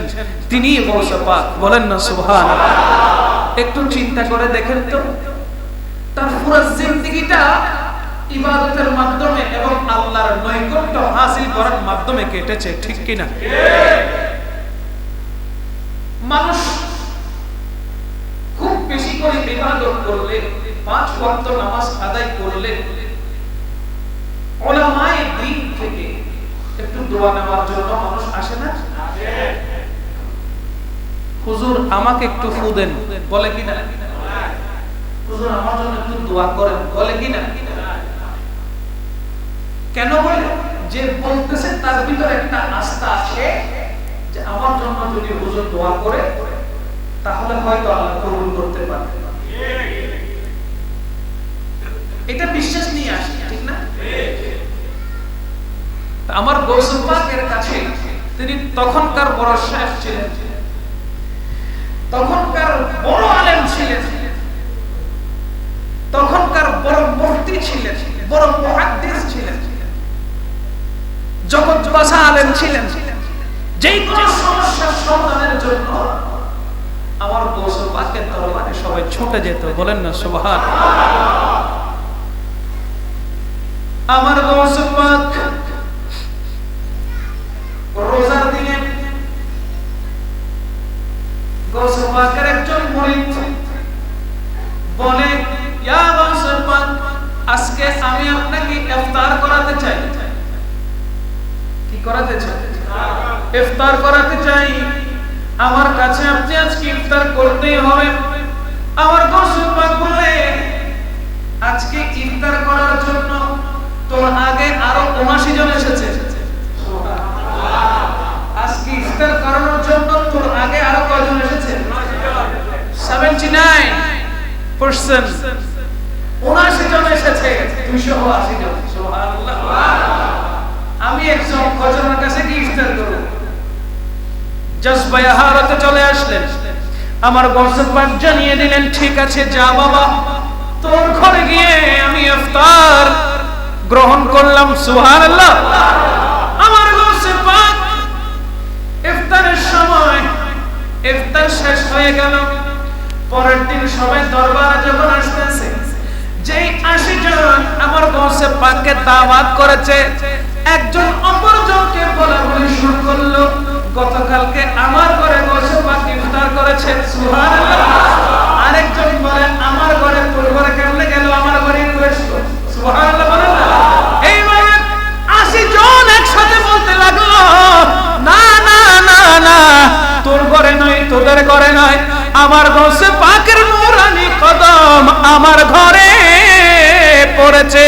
তিনি গৌসে পাক। বলেন না সুবহানাল্লাহ। একটু চিন্তা করে দেখেন তো, তার পুরো জিন্দেগিটা ইবাদতের মাধ্যমে এবং আল্লাহর নৈকট্য হাসিল করার মাধ্যমে কেটেছে, ঠিক কি না? মানুষ খুব বেশি করে ইবাদত করলে, 5 ওয়াক্ত নামাজ আদায় করলে উলামায়ে দ্বীন থেকে একটু দোয়া নেওয়ার জন্য মানুষ আসে না? হুজুর আমাকে একটু ফু দেন, বলে কি না? হুজুর আমার জন্য একটু দোয়া করেন, বলে কি না? কেন বলে? যে বলতেছে তার ভিতরে একটা আস্থা আছে যে আমার জন্য যদি হুজুর দোয়া করে তাহলে হয়তো আল্লাহ কবুল করতে পারে। এটা বিশ্বাস নিয়ে আসে, ঠিক না? আমার গৌসে পাকের কাছে তিনি তখনকার বড় শেখ ছিলেন, তখনকার বড় আলেম ছিলেন, তখনকার বড় মুফতি ছিলেন, বড় মুহাদ্দিস ছিলেন, জগৎবাসা আলেম ছিলেন। যেই কোনো সমস্যার সমাধানের জন্য আমার গৌসে পাকের দরবারে সবাই ছুটে যেত। বলেন না সুবহানাল্লাহ। আমার গৌসে পাক রোজার দিনে গৌসে পাকের একজন মুরিদ বলে ইয়া গৌসে পাক আজকে আমি আপনাকে ইফতার করাতে চাই। কি করাতে চাই? ইফতার করাতে চাই। আমার কাছে আপনি আজকে ইফতার করতেই হবে। আমার গৌসে পাক বলে আজকে ইফতার করার জন্য তোর আগে আরো 79 জন এসেছে। আজকে ইফতার করানোর জন্য তোর আগে আরো কয়জন এসেছে? 79%। 79 জন এসেছে, 280 জন। সুবহানাল্লাহ। আমি একজন কজনের কাছে কি ইফতার করব? জজবায়ে হারাতে চলে আসলেন। আমার গৌসে পাক জানিয়ে দিলেন ঠিক আছে যা বাবা, তোর ঘরে গিয়ে আমি ইফতার গ্রহণ করলাম। সুবহানাল্লাহ। আমার গৌসে পাক ইফতারের সময় ইফতার শেষ হয়ে গেল। পরের দিন সবাই দরবারে যখন আসতেছে, যেই 80 জন আমার গৌসে পাককে দাওয়াত করেছে একজন অপরজনকে বলল, গতকালকে আমার ঘরে গোশত পাক ইফতার করেছে, সুবহানাল্লাহ। আরেকজন বলে, আমার ঘরে তোর ঘরে কেমনে গেল, আমার ঘরে গোশত, সুবহানাল্লাহ বলেন না। এইভাবে 80 জন একসাথে বলতে লাগলো, না না না না, তোর ঘরে নয়, তোদের ঘরে নয়, আমার গোশত পাকের নূরানি কদম আমার ঘরে পড়েছে।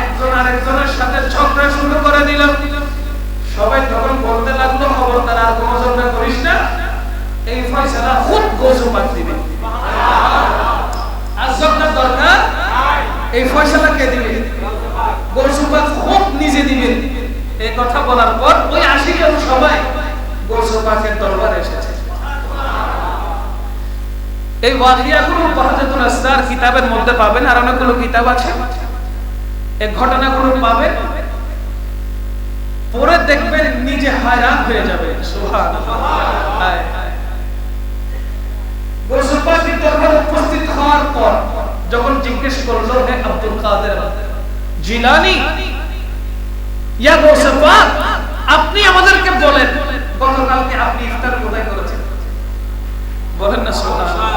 একজন আরেকজনের সাথে ঝগড়া শুরু করে দিল। সবাই তখন বলতে লাগলো, খবরদার আর কোনো ঝগড়া করিস না, এই ফয়সালা খুব গোশত পাক দিবে। আর ঝগড়ার দরকার, এই ফয়সালা কে দিবে? গোশত পাক খুব নিজে দিবে। এই কথা বলার পর ওই 80 জন সবাই গোশত পাকের দরবারে এসেছে। এই ওয়াকিয়াগুলো বাহাজাতুল আসরার কিতাবের মধ্যে পাবেন, আর অনেকগুলো কিতাব আছে। এই ঘটনাগুলো পাবেন, পরে দেখবেন নিজে হায়রান হয়ে যাবে, সুবহানাল্লাহ। গোশত পাকের দরবারে উপস্থিত হওয়ার পর যখন জিজ্ঞেস করলো, হে আব্দুল কাদের জিলানী, ইয়া গোশত পাক, আপনি আমাদেরকে বলেন গতকালকে আপনি ইফতার কোথায় করেছেন? বলেন না সুবহানাল্লাহ।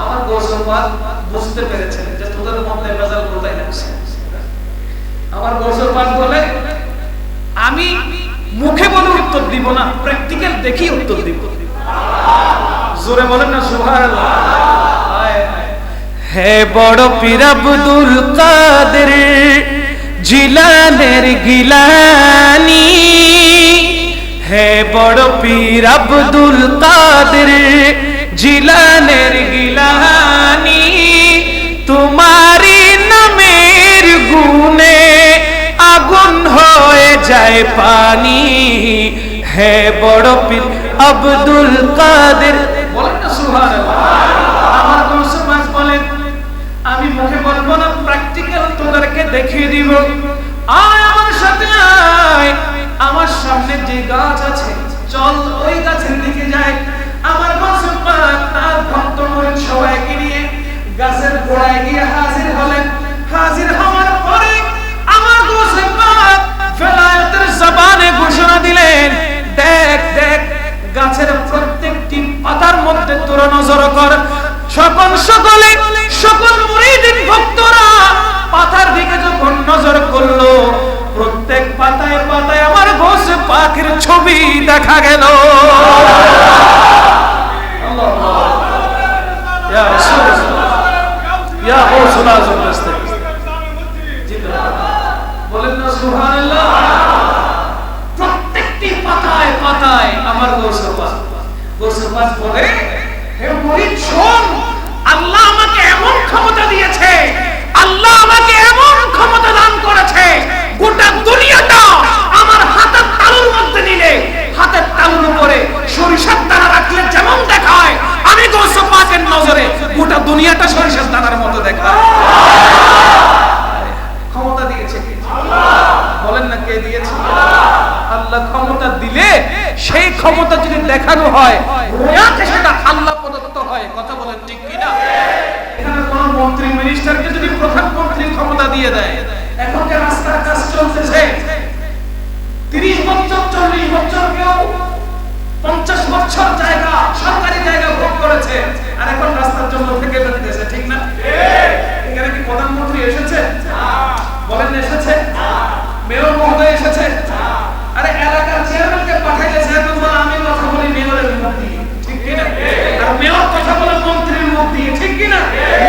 আমার গোশত পাক বুঝতে পেরেছেন যে তোদের মধ্যে ভেজাল কোথায় লাগছে। আমার গোশত পাক বলে, আমি মুখে বলে উত্তর দিব না, প্র্যাকটিক্যাল দেখি উত্তর দিব। জোরে বলেন না সুবহানাল্লাহ। হে বড় পীর আব্দুল কাদের জিলানের গিলানি, হে বড় পীর আব্দুল কাদের জিলানের গিলানি, তোমারি নামের গুণে আগুন হয়ে যায় পানি, হে বড় পীর আব্দুল কাদের। বলেন না সুবহানাল্লাহ। আমার গোশত পাক বলেন, আমি মুখে বলবো না, প্র্যাকটিক্যাল তোদেরকে দেখিয়ে দিব। আয় আমার সাথে আয়, আমার সামনে যে গাছ আছে চল ওই গাছের দিকে যাই। আমার গোশত পাক তার ভক্ত মুরিদ সবাইকে নিয়ে গাছের গোড়ায় গিয়ে হাজির হলেন। হাজির হওয়ার পরে আমার গোশত পাক ফেলায়েতের জবানে ঘোষণা দিলেন, দেখ দেখ, গাছের প্রত্যেকটি পাতার মধ্যে তোরা নজর কর। সকল মুরিদিন ভক্তরা পাতার দিকে যখন নজর করলো, প্রত্যেক পাতায় পাতায় আমার গোশত পাকের ছবি দেখা গেল। ইয়া রাসূলুল্লাহ, ইয়া গাউসুল আযম, বলেন না সুবহানাল্লাহ। প্রত্যেকটি পাতায় পাতায় আমার গোশত পাক। গোশত পাক বলে, হে মুরিদ শোন, আল্লাহ আমাকে এমন ক্ষমতা দিয়েছে, আল্লাহ আমাকে এমন ক্ষমতা দান করেছে, গোটা দুনিয়াটা আমার হাতের তালুর মধ্যে নিলে, হাতের তালুর উপরে সরিষার দানা রাখলে যেমন দেখায়, আমি গোশত পাকের নজরে গোটা দুনিয়াটা সরিষার দানার মতো দেখায়। ক্ষমতা দিয়েছে কে? আল্লাহ। বলেন না, কে দিয়েছে? আল্লাহ ক্ষমতা দিলে সেই ক্ষমতা যদি দেখানো হয়, রোয়াতে সেটা আল্লাহ প্রদত্ত হয়। কথা বলেন ঠিক কিনা? এখানে কোন মন্ত্রী মিনিস্টারকে যদি প্রধানমন্ত্রী ক্ষমতা দিয়ে দেয়, এখন যে রাস্তার কাজ চলতেছে, 30 বছর 40 বছর, কেউ 50 বছর জায়গা, সরকারি জায়গা ভোগ করেছে, আর এখন রাস্তার জন্য থেকে যেতেছে, ঠিক না? এখানে কি প্রধানমন্ত্রী এসেছে? বলেন এসেছে? মেয়র মহোদয় এসেছে? আরে এলাকার চেয়ারম্যানকে পাঠাইলে চেয়ারম্যান বলে, আমি কথা বলি মেয়রের মুখ দিয়ে, ঠিক কি না? আর মেয়র কথা বলে মন্ত্রীর মুখ দিয়ে, ঠিক কি না?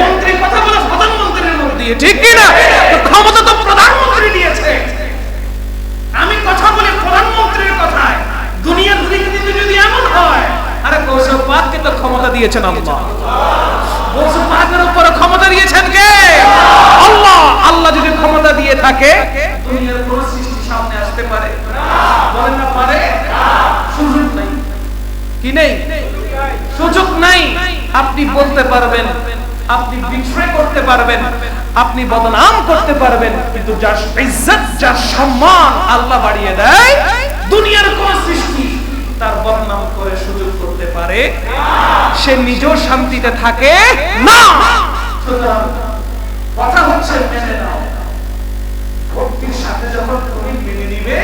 মন্ত্রী কথা বলে প্রধানমন্ত্রীর মুখ দিয়ে, ঠিক কি না? তো ক্ষমতা তো প্রধানমন্ত্রী দিয়েছে। আমি কথা বলি প্রধানমন্ত্রীর কথায়। দুনিয়ার রীতিনীতি যদি এমন হয়, আরে গোশত পাককে তো ক্ষমতা দিয়েছেন আল্লাহ। গোশত পাকের উপর ক্ষমতা দিয়েছেন কে? আল্লাহ। আল্লাহ যদি ক্ষমতা দিয়ে থাকে, দুনিয়ার কোন সৃষ্টি সামনে আসতে পারে? বলেন না পারে? সুযোগ নাই। কি নেই? সুযোগ নাই। আপনি বলতে পারবেন, আপনি বিট্রে করতে পারবেন, আপনি বদনাম করতে পারবেন, কিন্তু যার ইজ্জত, যার সম্মান আল্লাহ বাড়িয়ে দেয়, দুনিয়ার কোন সৃষ্টি তার বদনাম করে সুযোগ করতে পারে? সে নিজেও শান্তিতে থাকে না। সুতরাং কথা হচ্ছে মেনে নাও। ভক্তির সাথে যখন তুমি মেনে নিবে,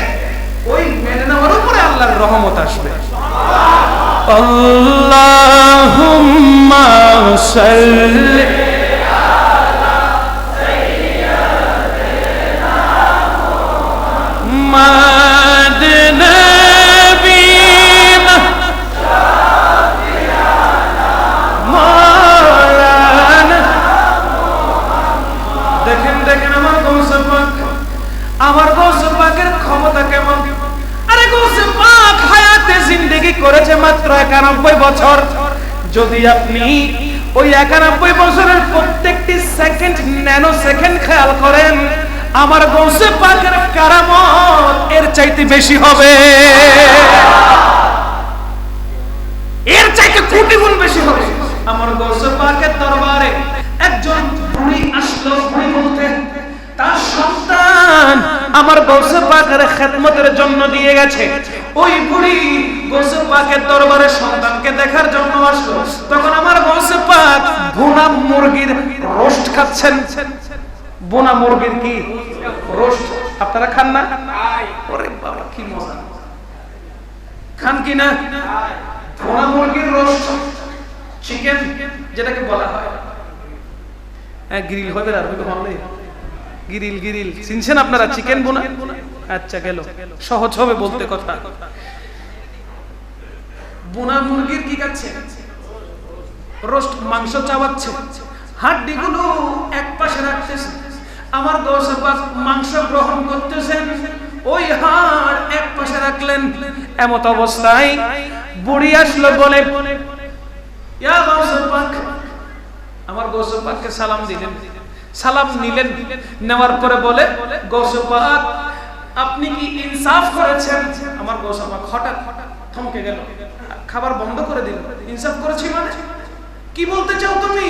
সাল্লি মুহাম্মাদ নবীনা মাওলানা। দেখেন দেখেন আমার গৌসে পাক, আমার গৌসে পাকের ক্ষমতা কেমন। আরে গৌসে পাক হায়াতে জিন্দেগি করেছে মাত্র 91 বছর। যদি আপনি ওই 91 বছরের প্রত্যেকটি সেকেন্ড, ন্যানো সেকেন্ড খেয়াল করেন, আমার গৌসে পাকের কারামত এর চাইতে বেশি হবে, এর চাইতে কোটি গুণ বেশি হবে। আমার গৌসে পাকের দরবারে একজন বুড়ি আসলো, বুড়ি বলতে তার সন্তান আমার গৌসে পাকের খেদমতের জন্য দিয়ে গেছে। ওই বুড়ি গৌসে পাকের দরবারে সন্তানকে দেখার জন্য আসলো। তখন আমার গৌসে পাক ভুনা মুরগির রোস্ট খাচ্ছেন। ভুনা মুরগির কি রোস্ট আপনারা খান না? ওরে বাবা কি মজা, খান কি না? ভুনা মুরগির রোস্ট, চিকেন যেটাকে বলা হয়, গ্রিল হবে আর হবে, গিরিল গিরিল চিনছেন আপনারা? চিকেন বোনা, আচ্ছা গেল, সহজ হবে বলতে কথা। বোনা মুরগির কি খাচ্ছে? রোস্ট, মাংস চাবাচ্ছে, হাড্ডিগুলো এক পাশে রাখতেছে। আমার গৌসে পাক মাংস গ্রহণ করতেছেন, ওই হাড় এক পাশে রাখলেন। এমত অবস্থায় বুড়ি আসলো বলে, ইয়া গৌসে পাক, আমার গৌসে পাককে সালাম দিলেন। সালাম নিলেন, নেওয়ার পরে বলে, গৌসে পাক আপনি কি ইনসাফ করেছেন? আমার গৌসে পাক হঠাৎ থমকে গেল, খাবার বন্ধ করে দিল। ইনসাফ করেছি মানে কি বলতে চাও তুমি?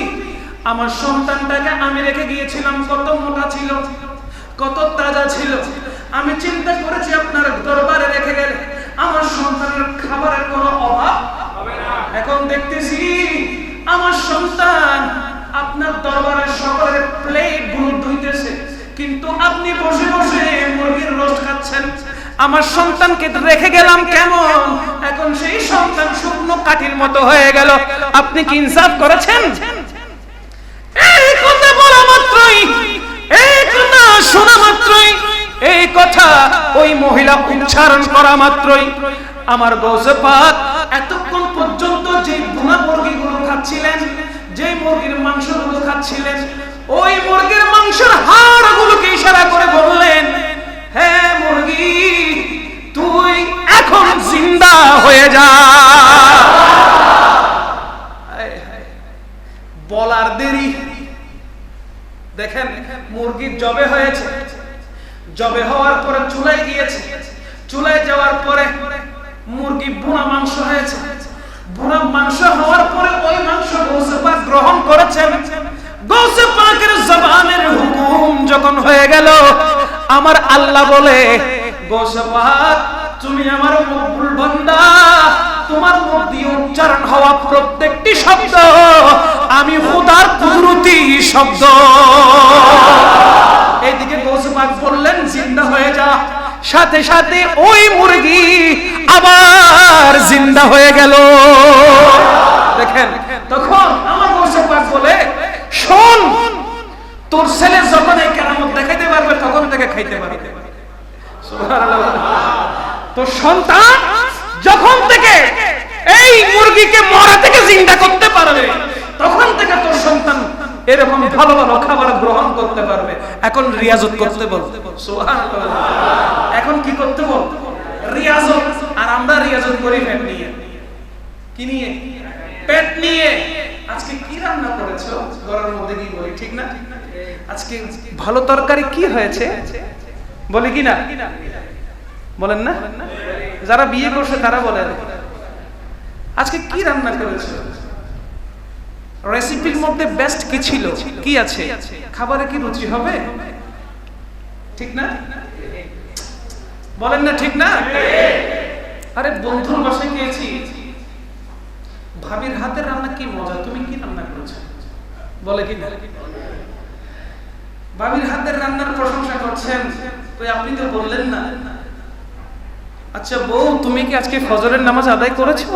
আমার সন্তানটাকে আমি রেখে গিয়েছিলাম, কত মোটা ছিল, কত তাজা ছিল। আমি চিন্তা করেছি আপনার দরবারে রেখে গেলে আমার সন্তানের খাবারের কোনো অভাব হবে না। এখন দেখতেছি আমার সন্তান আপনার দরবারে সকলের প্লেট গুলো ধুইতেছে, কিন্তু আপনি বসে বসে মুরগির রোস্ট খাচ্ছেন। আমার সন্তানকে রেখে গেলাম কেমন, এখন সেই সন্তান শুকনো কাঠির মতো হয়ে গেল। আপনি কি ইনসাফ করেছেন? এই কথা বলা মাত্রই, এই কথা শোনা মাত্রই, এই কথা ওই মহিলা উচ্চারণ করা মাত্রই আমার গৌসে পাক এতক্ষণ পর্যন্ত যে ভুনা মুরগিগুলো খাচ্ছিলেন, যে মুরগির মাংসগুলো খাচ্ছিলেন, ওই মুরগির মাংসের হাড়গুলোকে ইশারা করে বললেন, হ্যাঁ মুরগি তুই এখন জিন্দা হয়ে যা। বলার দেরি, দেখেন মুরগির জবে হয়েছে, জবে হওয়ার পরে চুলায় গিয়েছে, চুলায় যাওয়ার পরে মুরগি বুনা মাংস হয়েছে। বুনা মাংস হওয়ার পরে ওই মাংস গৌসে পাক গ্রহণ করেছেন। গৌসে পাকের জবানের হুকুম যখন হয়ে গেল, আমার আল্লাহ বলে, গৌসে পাক তুমি আমার মকবুল বান্দা, তোমার মুখ দিয়ে উচ্চারণ হওয়া প্রত্যেকটি শব্দ আমি খোদার কুদরতি শব্দ। এইদিকে গৌসে পাক বললেন জিন্দা হয়ে যা, সাথে সাথে ওই মুরগি আবার জিন্দা হয়ে গেল। দেখেন তখন আমার গৌসে পাক বলে, শোন তোর ছেলে যখন এই কেরামত দেখাইতে পারবে তখন থেকে খাইতে পারবে। সুবহানাল্লাহ। তোর সন্তান যখন থেকে এই মুরগিকে মরা থেকে জিন্দা করতে পারবে তখন থেকে তোর সন্তান এরকম ভালো ভালো খাবার গ্রহণ করতে পারবে। এখন রিয়াজত করতে বল। সুবহানাল্লাহ। এখন কি করতে বল? রিয়াজত। আর আমরা রিয়াজত করি পেট নিয়ে। কি নিয়ে? পেট নিয়ে। আজকে কি রান্না করেছো? ঘরের মধ্যে কি বলি, ঠিক না? আজকে ভালো তরকারি কি হয়েছে বলি কি না? বলেন না? যারা বিয়ে করছে তারা বলেন আজকে কি রান্না করেছো? রেসিপির মধ্যে বেস্ট কি ছিল, কি আছে, খাবারে কি রুচি হবে, ঠিক না? বলেন না ঠিক না? আরে বন্ধুর বাসায় গিয়েছি, ভাবির হাতের রান্না কি মজা, তুমি কি রান্না করেছো বলে কি না? ভাবির হাতের রান্নার প্রশংসা করছেন, তো আপনি তো বললেন না। আচ্ছা বউ তুমি কি আজকে ফজরের নামাজ আদায় করেছো?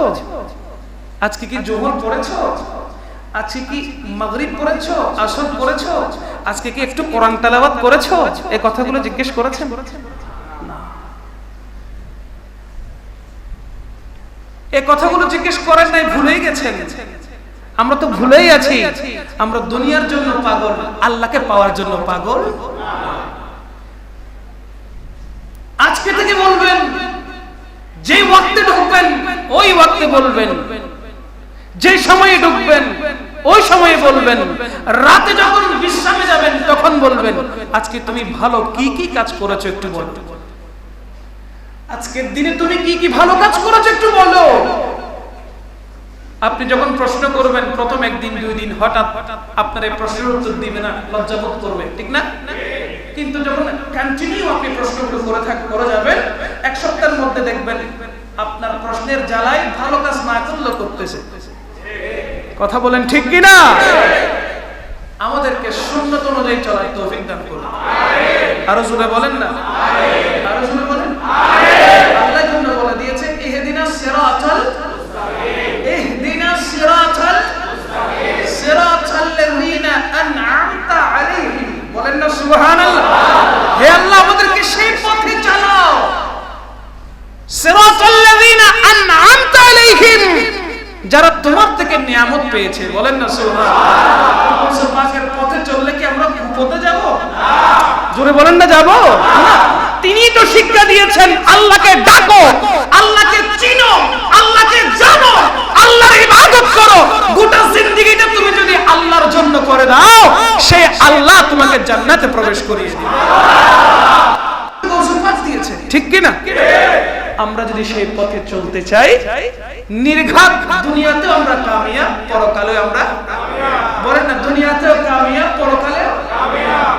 আজকে কি জোহর পড়েছো? আজকে কি মাগরিব পড়েছো, আসর পড়েছো, আজকে কি একটু কোরআন তেলাওয়াত করেছো, এই কথাগুলো জিজ্ঞেস করেছেন? না, এই কথাগুলো জিজ্ঞেস করেন নাই, ভুলেই গেছেন। আমরা তো ভুলেই আছি, আমরা দুনিয়ার জন্য পাগল, আল্লাহকে পাওয়ার জন্য পাগল। আজকে থেকে বলবেন, যে ওয়াক্তে ঢুকবেন ওই ওয়াক্তে বলবেন, যে সময়ে ঢুকবেন ওই সময়ে বলবেন, রাতে যখন বিশ্রামে যাবেন তখন বলবেন, আজকে তুমি ভালো কি কি কাজ করেছো একটু বলো, আজকের দিনে তুমি কি কি ভালো কাজ করেছো একটু বলো। আপনি যখন প্রশ্ন করবেন প্রথম একদিন দুই দিন হঠাৎ আপনার এই প্রশ্নের উত্তর দিবে না, লজ্জাবোধ করবে, ঠিক না? কিন্তু যখন কন্টিনিউ আপনি প্রশ্নগুলো করে যাবেন, এক সপ্তাহের মধ্যে দেখবেন আপনার প্রশ্নের জ্বালায় ভালো কাজ না করলেও করতেছে। কথা বলেন ঠিক কি না? আমাদেরকে সুন্নাত অনুযায়ী চলার তৌফিক দান করুন। আরো জোরে বলেন না, আরো জোরে বলেন। আল্লাহ জন্য বলে দিয়েছে, ইহদিনাস সিরাতাল সিরাতাল্লাযীনা আন'আমতা আলাইহিম। বলেন না সুবহানাল্লাহ। হে আল্লাহ, আমাদেরকে সেই পথে চালাও, সিরাতাল্লাযীনা আন'আমতা আলাইহিম, যারা তোমার থেকে নিয়ামত পেয়েছে। বলেন না সুবহানাল্লাহ। পাকের পথে চললে কি আমরা পথে যাব? জোরে বলেন না যাব না। তিনি তো শিক্ষা দিয়েছেন, আল্লাহকে ডাকো, আল্লাহকে চিনো, আল্লাহকে জানো, আল্লাহর ইবাদত করো। গোটা জিন্দেগিটা তুমি যদি আল্লাহর জন্য করে দাও, সেই আল্লাহ তোমাকে জান্নাতে প্রবেশ করিয়ে দিবে। দিয়েছে, ঠিক কি না? আমরা যদি সেই পথে চলতে চাই, নির্ঘাত দুনিয়াতেও আমরা কামিয়াব, পরকালেও আমরা কামিয়াব। বলেন না, দুনিয়াতেও কামিয়াব, পরকালেও কামিয়াব।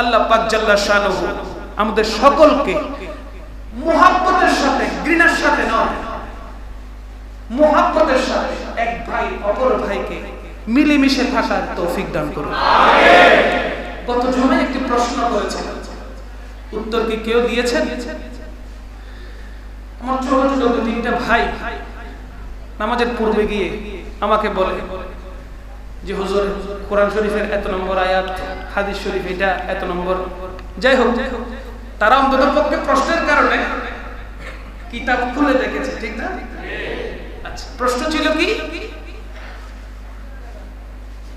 আল্লাহ পাক জাল্লা শানুহু আমাদের সকলকে মুহাব্বতের সাথে, ঘৃণার সাথে নয়, মুহাব্বতের সাথে এক ভাই অপর ভাইকে মিলেমিশে থাকার তৌফিক দান করুন। আমিন। গত জুমায় একটি প্রশ্ন করেছিলাম, উত্তর কি কেউ দিয়েছেন? আমার ছোট ছোট দু তিনটা ভাই নামাজের পূর্বে গিয়ে আমাকে বলে যে হুজুর, কোরআন শরীফের এত নম্বর আয়াত, হাদিস শরীফ এটা এত নম্বর। যাই হোক, তারা অন্ততপক্ষে প্রশ্নের কারণে কিতাব খুলে দেখেছে, ঠিক না? আচ্ছা, প্রশ্ন ছিল কি,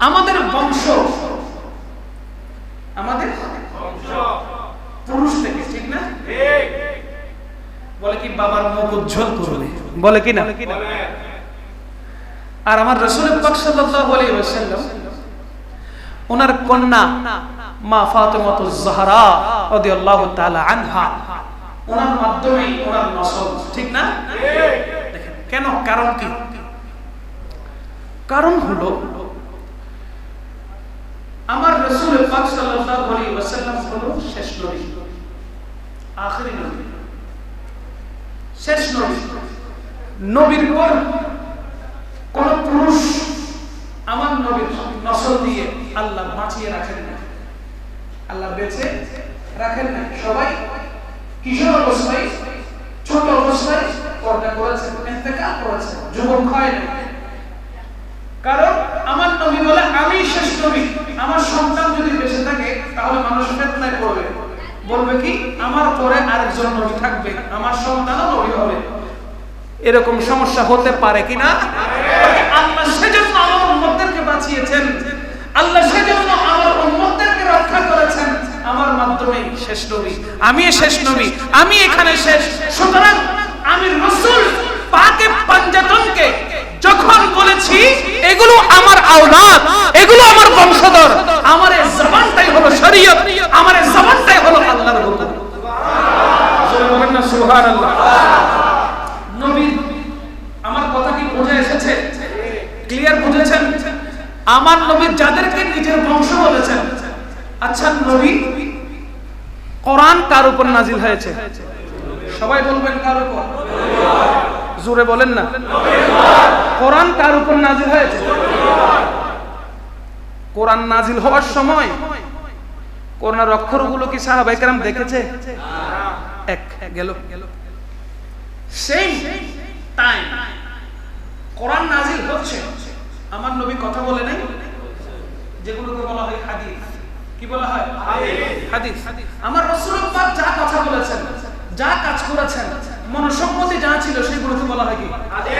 আমাদের বংশ, আমাদের পুরুষ থেকে, ঠিক না? বলে কি বাবার মুখ উজ্জ্বল করবে, বলে কি না? আর আমার রাসূল পাক সাল্লাল্লাহু আলাইহি ওয়াসাল্লাম ওনার কন্যা মা ফাতেমাতুজ জাহরা রাদিয়াল্লাহু তাআলা আনহা, ওনার মাধ্যমেই ওনার নসব, ঠিক না? দেখেন কেন, কারণ কি? কারণ হলো আমার রাসূল পাক সাল্লাল্লাহু আলাইহি ওয়াসাল্লাম হলো শেষ নবী, আখেরি নবী, শেষ নবী। নবীর পর কোন পুরুষ আমার নবীর নসল দিয়ে আল্লাহ বাঁচিয়ে রাখেন না, আল্লাহ বেঁচে রাখেন না। সবাই কিশোর অবস্থায়, ছোট অবস্থায় পর্দা করেছে, ইন্তেকাল করেছে, যুবক হয় না। কারণ আমার নবী বলে, আমি শেষ নবী, আমার সন্তান যদি বেঁচে থাকে তাহলে মানুষ ফিতনায় পড়বে, বলবে কি আমার পরে আরেকজন নবী থাকবে, আমার সন্তানও নবী হবে। এরকম সমস্যা হতে পারে কিনা? আল্লাহ সেজন্য আমার উম্মতদেরকে বাঁচিয়েছেন, আল্লাহ সেজন্য আমার উম্মতদেরকে রক্ষা করেছেন, আমার মাধ্যমে শেষ নবী, আমি শেষ নবী, আমি এখানে শেষ। সুতরাং আমি রাসূল পাকে পাঞ্জাতনকে যখন বলেছি এগুলো আমার আওলাদ, এগুলো আমার বংশধর, আমার এই জবানটাই হলো শরীয়ত, আমার এই জবানটাই হলো আল্লাহর হুকুম। সুবহানাল্লাহ, বলেন না সুবহানাল্লাহ। নবী, আমার কথা কি বুঝে এসেছে? ক্লিয়ার বুঝেছেন? আমার নবী যাদেরকে নিজের বংশ বলেছেন। আচ্ছা, নবী কোরআন কার উপর নাজিল হয়েছে? সবাই বলবেন কার উপর? জোরে বলেন না। কোরআন কার উপর নাজিল হয়েছে? কোরআন নাজিল হওয়ার সময় কোরআনের অক্ষরগুলো কি সাহাবায়ে কেরাম দেখেছে? এক গেল সেই টাইম কোরআন নাজিল হচ্ছে, আমার নবী কথা বলে নাই, যেগুলোকে বলা হয় হাদিস। কি বলা হয়? হাদিস। আমার রাসূল পাক যা কথা বলেছেন, যা কাজ করেছেন, মনসম্মতি যা ছিল সেগুলোকে বলা হয় কি? হাদিস।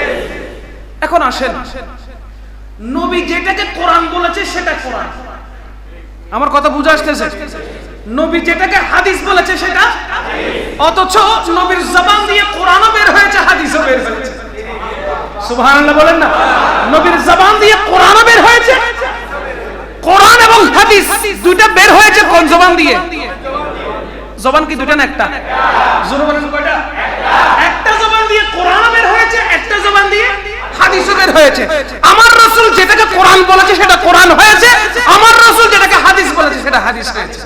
এখন আসেন, নবী যেটাকে কোরআন বলেছে সেটা কোরআন। আমার কথা বুঝে আসতেছে? নবী যেটাকে হাদিস বলেছে সেটা হাদিস। অথচ নবীর জবান দিয়ে কোরআনও বের হয়েছে, হাদিসও বের হয়েছে। সুবহানাল্লাহ বলেন না? নবীর জবান দিয়ে কোরআনও বের হয়েছে, কোরআন এবং হাদিস দুইটা বের হয়েছে কোন জবান দিয়ে? জবান কি দুইটা না একটা? জোরে বলেন কয়টা? একটা জবান দিয়ে কোরআনও বের হয়েছে, একটা জবান দিয়ে হাদিসও বের হয়েছে। আমার রাসূল যেটাকে কোরআন বলেছে সেটা কোরআন হয়েছে, আমার রাসূল যেটাকে হাদিস বলেছে সেটা হাদিস হয়েছে।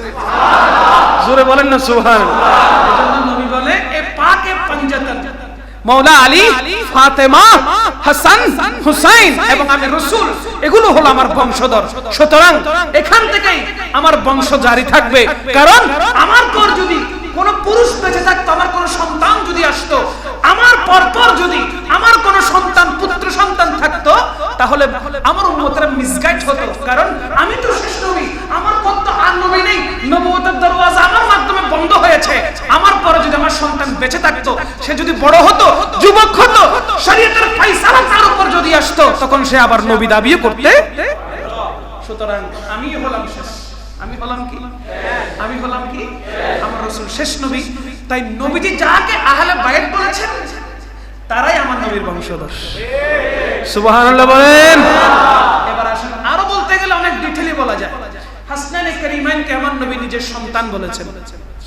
জোরে বলেন না সুবহানাল্লাহ। এজন্য নবী বলে এ পাকে পাঞ্জাতন মাওলা আলী, ফাতেমা, হাসান, হুসাইন এবং আমি রাসূল, এগুলো হলো আমার বংশধর। সুতরাং এখান থেকেই আমার বংশ জারি থাকবে। কারণ আমার পর যদি কোন পুরুষ বেঁচে থাকতো, আমার কোন সন্তান যদি আসতো, আমার পরপর যদি আমার কোন সন্তান, পুত্র সন্তান থাকতো, তাহলে আমার উম্মতরা মিসগাইড হতো। কারণ আমি তো শেষ নবী, আমার পর তো আর নবী নেই, নবুয়তের দরওয়াজা আমার মাধ্যমে বন্ধ হয়েছে। আমার পরে যদি আমার সন্তান বেঁচে থাকতো, সে যদি বড় হতো, যুবক হতো, শরীয়তের ফয়সালা তার উপর যদি আসতো, তখন সে আবার নবী দাবিও করতে। সুতরাং আমি হলাম শেষ। আমি হলাম কি? আমি হলাম কি? আমার রাসূল শেষ নবী। তাই নবীজি যাকে আহলে বাইত বলেছেন তারাই আমার নবীর বংশধর। সুবহানাল্লাহ বলেন। এবার আসেন, আরো বলতে গেলে অনেক ডিটেইলে বলা যায়। হাসনানে কারিমাইনকে আমার নবী নিজের সন্তান বলেছেন।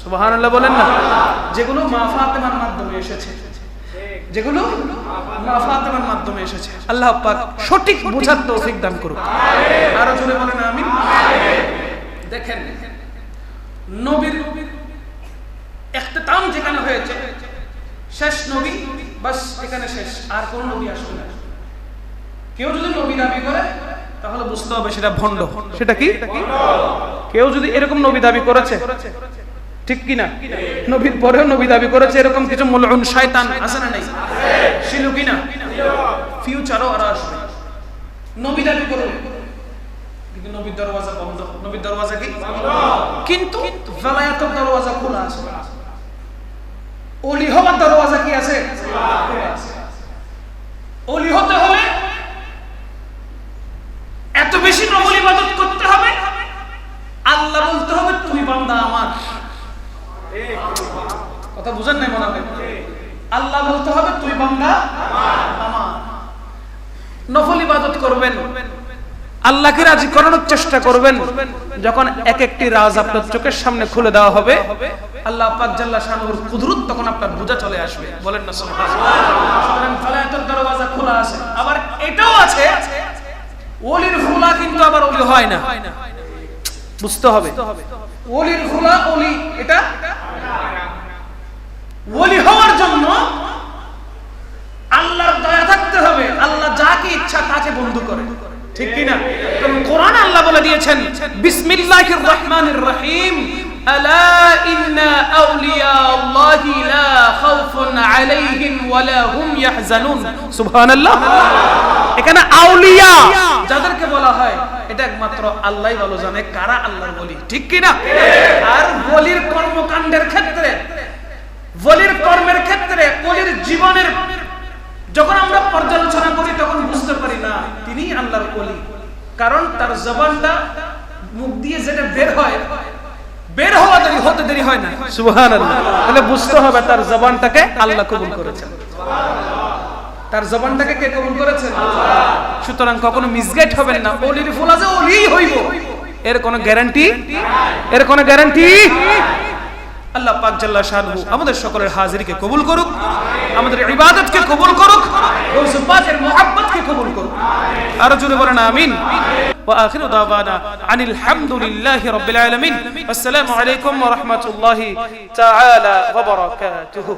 সুবহানাল্লাহ বলেন না? যেগুলো মা ফাতেমার মাধ্যমে এসেছে, যেগুলো মা ফাতেমার মাধ্যমে এসেছে। আল্লাহ পাক সঠিক বোঝার তৌফিক দান করুক। আরো জোরে বলেন আমিন। দেখেন, নবীর ইখতিতাম যেখানে হয়েছে, শেষ নবী, বাস এখানে শেষ, আর কোন নবী আসবে না। কেউ যদি নবী দাবি করে তাহলে বুঝতে হবে সেটা ভণ্ড। সেটা কি? কেউ যদি এরকম নবী দাবি করেছে, ঠিক কি না? নবীর পরেও নবী দাবি করেছে, এরকম কিছু মুলউন শয়তান আছে না নাই? ছিল কি না? ফিউচারও আর আসবে। নবী দাবি করবে কিন্তু নবীর দরওয়াজা বন্ধ। নবীর দরওয়াজা কি? কিন্তু ভেলায়াতের দরওয়াজা খোলা আছে। ওলি হওয়ার দরওয়াজা কি আছে? ওলি হতে হলে এত বেশি নফল ইবাদত করতে হবে, আল্লাহ বলতে হবে তুই বান্দা আমার। কথা বুঝেন নাই মনে হয়? আল্লাহ বলতে হবে তুই বান্দা আমার। নফল ইবাদত করবেন, আল্লাহকে রাজি করানোর চেষ্টা করবেন। যখন এক একটি রাজ আপনার চোখের সামনে খুলে দেওয়া হবে, আল্লাহ পাক জাল্লা শানুর কুদরত তখন আপনার বুঝা চলে আসবে। বলেন না সুবহানাল্লাহ। সুতরাং ফালায়াতুর দরওয়াজা খোলা আছে। আবার এটাও আছে, ওলির ফুলা কিন্তু আবার ওলি হয় না। বুঝতে হবে, ওলির ফুলা ওলি এটা ওলি হওয়ার জন্য আল্লাহর দয়া থাকতে হবে। আল্লাহ যাকে ইচ্ছা তাকে বন্ধু করে, ঠিক কি না? কারণ কোরআনে আল্লাহ বলে দিয়েছেন বিসমিল্লাহির রহমানির রহিম, আলা ইন্না আউলিয়া আল্লাহি লা খাউফুন আলাইহিম ওয়া লা হুম ইয়াহজানুন। সুবহানাল্লাহ। এখানে আউলিয়া যাদেরকে বলা হয় এটা একমাত্র আল্লাহই ভালো জানে কারা আল্লাহর ওলি, ঠিক কি না? আর ওলির কর্মকাণ্ডের ক্ষেত্রে, ওলির কর্মের ক্ষেত্রে, ওলির জীবনের যখন আমরা পর্যালোচনা করি তখন বুঝতে পারি না তিনি আল্লাহর ওলি। কারণ তার জবানটা মুখ দিয়ে যেটা বের হয়, বের হওয়া দেরি হতে দেরি হয় না। সুবহানাল্লাহ। তাহলে বুঝতে হবে তার জবানটাকে আল্লাহ কবুল করেছেন। তার জবানটাকে কে কবুল করেছেন? আল্লাহ। সুতরাং কখনো মিসগাইড হবেন না। ওলির ফুলা যে ওলি হইব এর কোনো গ্যারান্টি, এর কোনো গ্যারান্টি। আল্লাহ পাক জাল্লা শানুহু আমাদের সকলের হাজিরিকে কবুল করুক, আমাদের ইবাদতকে কবুল করুক, গৌস পাকের মুহাব্বতকে কবুল করুক। আর জোরে বলেন আমিন। ওয়া আখিরু দাওয়ানা আনিল হামদুলিল্লাহি রাব্বিল আলামিন। আসসালামু আলাইকুম ওয়া রাহমাতুল্লাহি তাআলা ওয়া বারাকাতুহু।